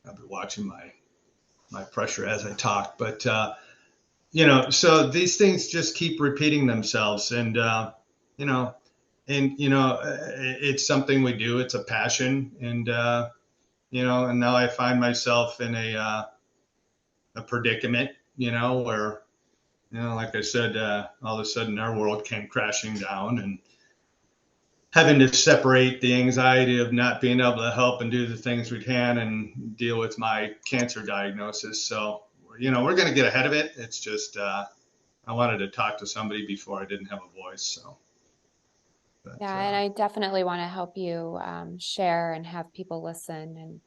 S3: been watching my pressure as I talk. But, so these things just keep repeating themselves. And, it's something we do. It's a passion. And, and now I find myself in a predicament, where, like I said, all of a sudden our world came crashing down and having to separate the anxiety of not being able to help and do the things we can and deal with my cancer diagnosis. So, we're going to get ahead of it. It's just, I wanted to talk to somebody before I didn't have a voice. So. But,
S2: yeah, and I definitely want to help you share and have people listen. And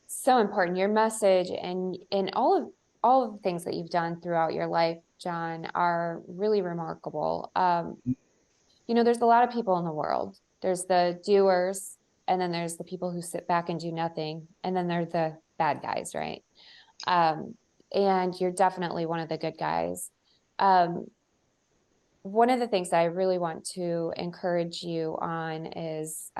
S2: so important. Your message and all of the things that you've done throughout your life, John, are really remarkable. There's a lot of people in the world. There's the doers, and then there's the people who sit back and do nothing, and then there's the bad guys, right? And you're definitely one of the good guys. One of the things that I really want to encourage you on is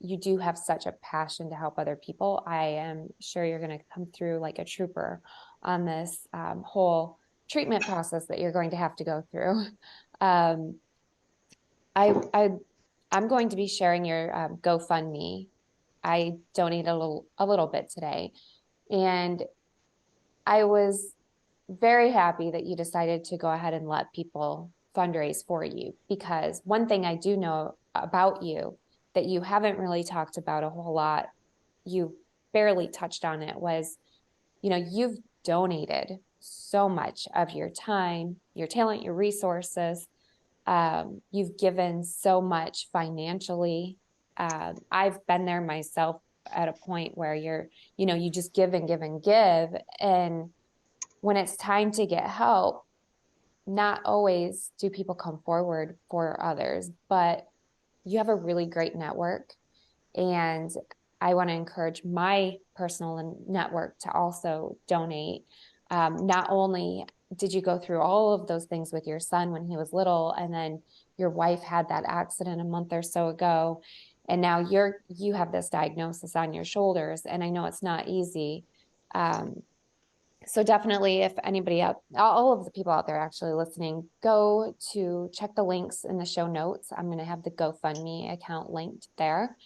S2: you do have such a passion to help other people. I am sure you're going to come through like a trooper on this whole treatment process that you're going to have to go through. Um, I'm going to be sharing your GoFundMe. I donated a little bit today, and I was very happy that you decided to go ahead and let people fundraise for you, because one thing I do know about you that you haven't really talked about a whole lot, you barely touched on it, was, you've donated so much of your time, your talent, your resources. You've given so much financially. I've been there myself at a point where you just give and give and give. And when it's time to get help, not always do people come forward for others, but you have a really great network. And I want to encourage my personal network to also donate. Not only did you go through all of those things with your son when he was little, and then your wife had that accident a month or so ago, and now you have this diagnosis on your shoulders, and I know it's not easy. So definitely, if anybody all of the people out there actually listening, go to check the links in the show notes. I'm going to have the GoFundMe account linked there.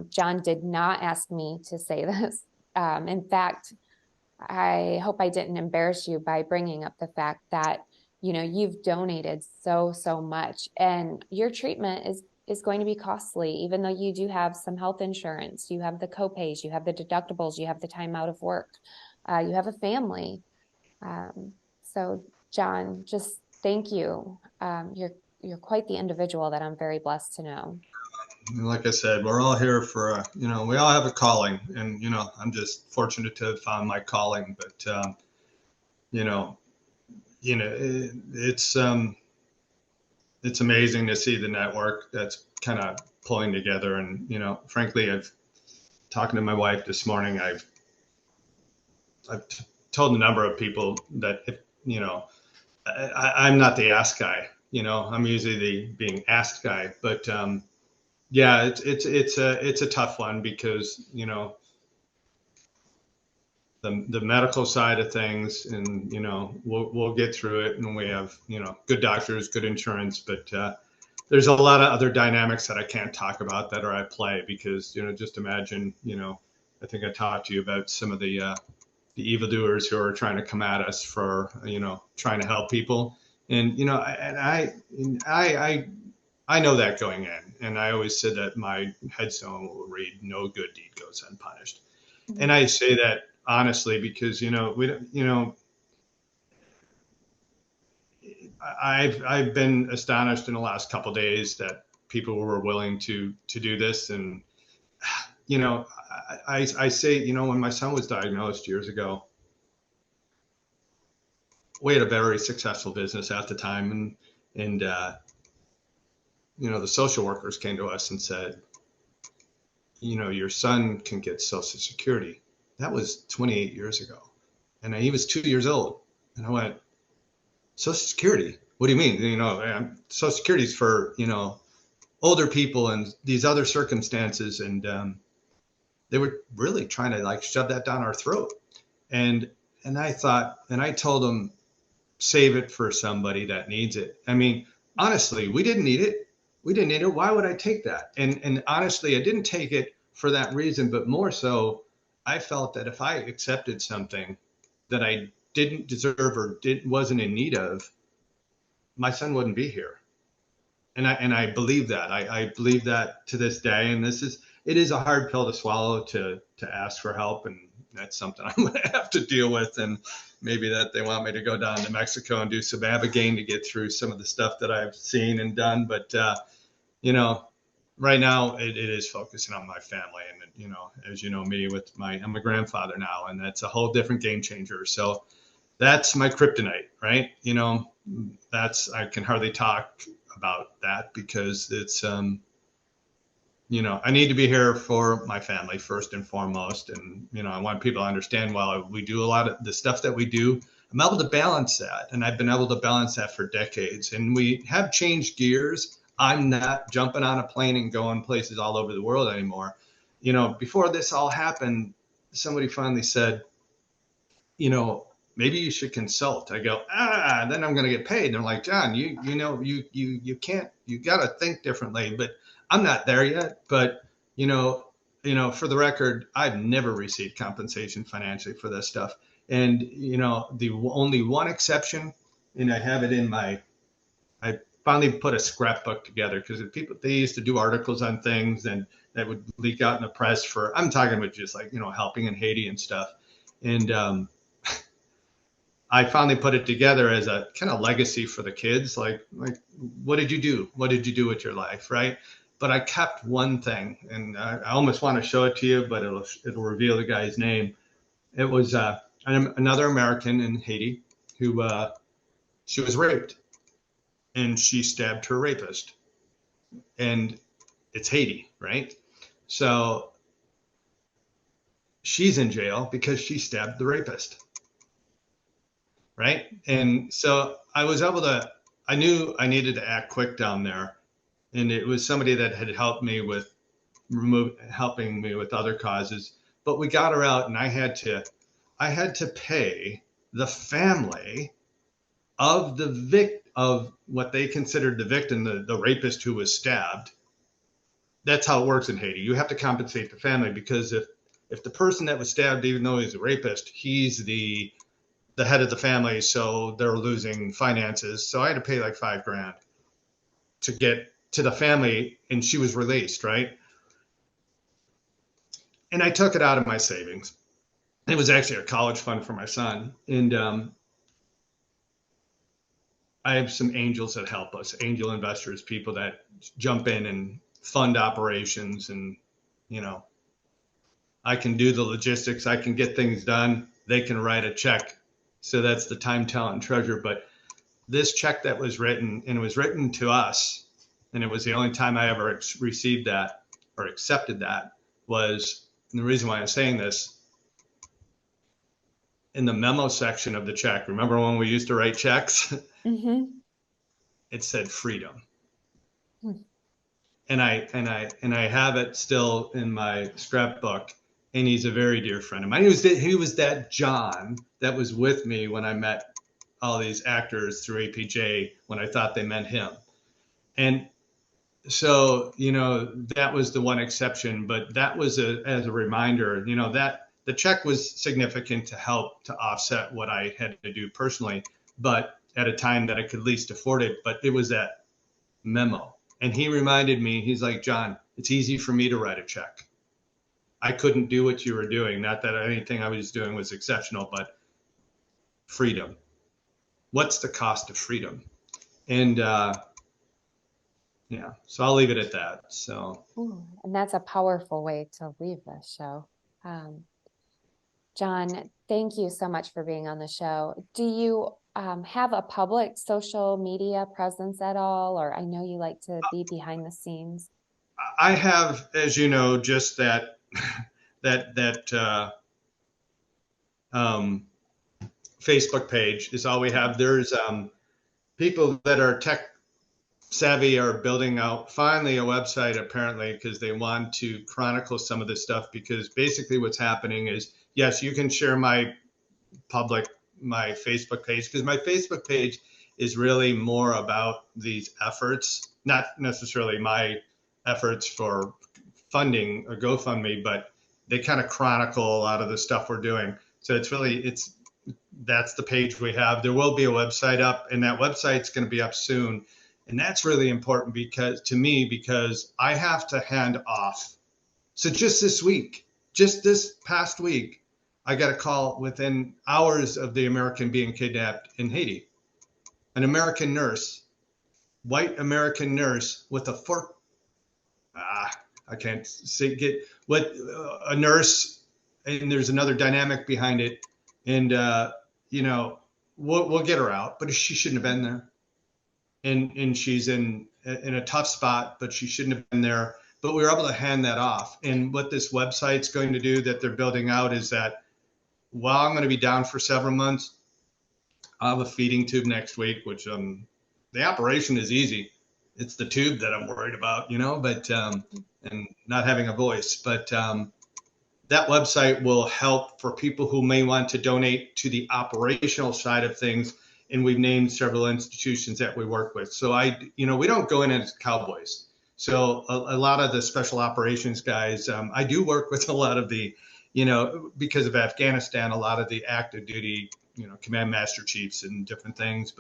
S2: John did not ask me to say this. In fact, I hope I didn't embarrass you by bringing up the fact that, you've donated so much, and your treatment is going to be costly, even though you do have some health insurance. You have the copays, you have the deductibles, you have the time out of work. You have a family. So John, just thank you. You're quite the individual that I'm very blessed to know.
S3: Like I said, we're all here for, we all have a calling, and, I'm just fortunate to have found my calling, but, it's amazing to see the network that's kind of pulling together. And, frankly, talking to my wife this morning, I've told a number of people that, I'm not the ask guy, I'm usually the being asked guy, but, yeah, it's a tough one, because, the medical side of things, and, we'll get through it, and we have, good doctors, good insurance, but, there's a lot of other dynamics that I can't talk about that are at play, because, just imagine, I think I talked to you about some of the evildoers who are trying to come at us for, trying to help people. And, I know that going in, and I always said that my headstone will read, "No good deed goes unpunished." Mm-hmm. And I say that honestly, because, I've been astonished in the last couple of days that people were willing to do this. And, I say, when my son was diagnosed years ago, we had a very successful business at the time, and the social workers came to us and said, your son can get Social Security. That was 28 years ago, and he was 2 years old. And I went, Social Security? What do you mean? Social Security is for, older people and these other circumstances. And they were really trying to shove that down our throat. And I thought, and I told them, save it for somebody that needs it. I mean, honestly, we didn't need it. Why would I take that? And honestly, I didn't take it for that reason, but more so, I felt that if I accepted something that I didn't deserve or wasn't in need of, my son wouldn't be here. And I believe that. I believe that to this day. And it is a hard pill to swallow, to ask for help. And that's something I'm going to have to deal with. And maybe that they want me to go down to Mexico and do some Abigail to get through some of the stuff that I've seen and done. But, right now it is focusing on my family. And, as you know me, I'm a grandfather now, and that's a whole different game changer. So that's my kryptonite, right? I can hardly talk about that, because it's, I need to be here for my family first and foremost. And, I want people to understand, while we do a lot of the stuff that we do, I'm able to balance that. And I've been able to balance that for decades. And we have changed gears. I'm not jumping on a plane and going places all over the world anymore. Before this all happened, somebody finally said, maybe you should consult. I go, then I'm going to get paid. And they're like, John, you can't, you got to think differently, but I'm not there yet. But, for the record, I've never received compensation financially for this stuff. And, the only one exception, and I have it in I finally put a scrapbook together, because they used to do articles on things and that would leak out in the press I'm talking about just like, helping in Haiti and stuff. And, I finally put it together as a kind of legacy for the kids. Like, what did you do? What did you do with your life? Right. But I kept one thing, and I almost want to show it to you, but it'll reveal the guy's name. It was another American in Haiti who she was raped, and she stabbed her rapist. And it's Haiti, right? So she's in jail because she stabbed the rapist, right? And so I knew I needed to act quick down there. And it was somebody that had helped me with helping me with other causes. But we got her out, and I had to pay the family of of what they considered the victim, the rapist who was stabbed. That's how it works in Haiti. You have to compensate the family, because if the person that was stabbed, even though he's a rapist, he's the head of the family, so they're losing finances. So I had to pay like $5,000 to get to the family, and she was released, right? And I took it out of my savings. It was actually a college fund for my son. And I have some angels that help us, angel investors, people that jump in and fund operations. And, I can do the logistics. I can get things done. They can write a check. So that's the time, talent, and treasure. But this check that was written, and it was written to us, and it was the only time I ever received that or accepted that, was, and the reason why I'm saying this, in the memo section of the check, remember when we used to write checks?
S2: Mm-hmm.
S3: It said freedom. And I have it still in my scrapbook, and he's a very dear friend of mine. He was that John that was with me when I met all these actors through APJ, when I thought they meant him. And so, that was the one exception, but that was as a reminder, that the check was significant to help to offset what I had to do personally, but at a time that I could least afford it. But it was that memo. And he reminded me, he's like, John, it's easy for me to write a check. I couldn't do what you were doing. Not that anything I was doing was exceptional, but freedom. What's the cost of freedom? And so I'll leave it at that. So,
S2: and that's a powerful way to leave this show. John, thank you so much for being on the show. Do you have a public social media presence at all? Or I know you like to be behind the scenes.
S3: I have, as you know, just that Facebook page is all we have. There's people that are tech savvy are building out finally a website, apparently, because they want to chronicle some of this stuff. Because basically what's happening is, yes, you can share my Facebook page, because my Facebook page is really more about these efforts, not necessarily my efforts for funding a GoFundMe, but they kind of chronicle a lot of the stuff we're doing. So that's the page we have. There will be a website up, and that website's going to be up soon. And that's really important because I have to hand off. So just this past week, I got a call within hours of the American being kidnapped in Haiti. An American nurse, white American nurse with a fork. I can't say a nurse, and there's another dynamic behind it. And, we'll get her out, but she shouldn't have been there. And she's in a tough spot, but she shouldn't have been there. But we were able to hand that off. And what this website's going to do that they're building out is that while I'm going to be down for several months, I'll have a feeding tube next week, which the operation is easy. It's the tube that I'm worried about, but and not having a voice. But that website will help for people who may want to donate to the operational side of things. And we've named several institutions that we work with. So we don't go in as cowboys. So a lot of the special operations guys, I do work with a lot of the, because of Afghanistan, a lot of the active duty, command master chiefs and different things.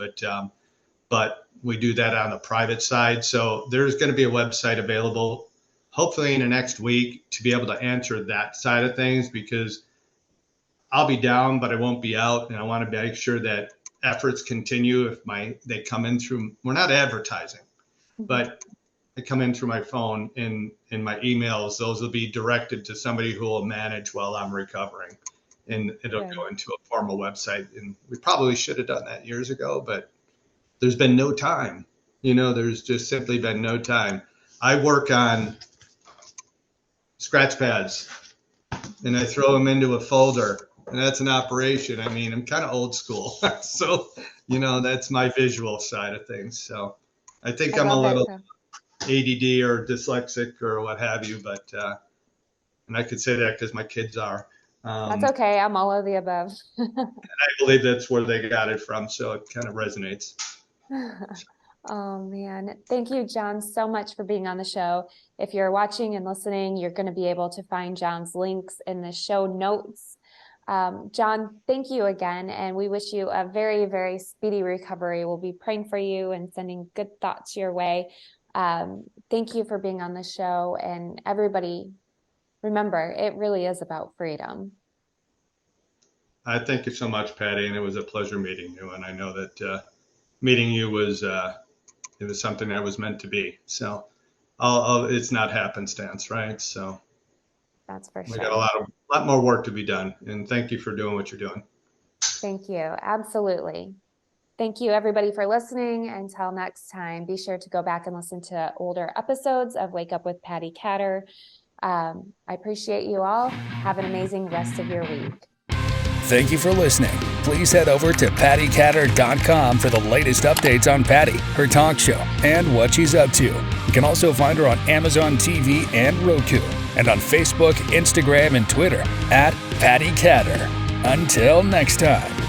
S3: But we do that on the private side. So there's going to be a website available hopefully in the next week to be able to answer that side of things, because I'll be down, but I won't be out. And I want to make sure that efforts continue. If they come in through, we're not advertising, but they come in through my phone and in my emails, those will be directed to somebody who will manage while I'm recovering. And it'll go into a formal website. And we probably should have done that years ago, but there's been no time. There's just simply been no time. I work on scratch pads and I throw them into a folder, and that's an operation. I mean, I'm kind of old school. So, that's my visual side of things. So I think I'm a little ADD or dyslexic or what have you, but, and I could say that because my kids are.
S2: That's okay. I'm all of the above.
S3: And I believe that's where they got it from. So it kind of resonates.
S2: Oh man. Thank you, John, so much for being on the show. If you're watching and listening, you're going to be able to find John's links in the show notes. John, thank you again. And we wish you a very, very speedy recovery. We'll be praying for you and sending good thoughts your way. Thank you for being on the show. And everybody, remember, it really is about freedom.
S3: I thank you so much, Patti. And it was a pleasure meeting you. And I know that meeting you was it was something that was meant to be. So it's not happenstance, right? So
S2: that's for sure.
S3: We got a lot more work to be done. And thank you for doing what you're doing.
S2: Thank you. Absolutely. Thank you, everybody, for listening. Until next time, be sure to go back and listen to older episodes of Wake Up with Patti Katter. I appreciate you all. Have an amazing rest of your week.
S1: Thank you for listening. Please head over to pattikatter.com for the latest updates on Patti, her talk show, and what she's up to. You can also find her on Amazon TV and Roku, and on Facebook, Instagram, and Twitter at Patti Katter. Until next time.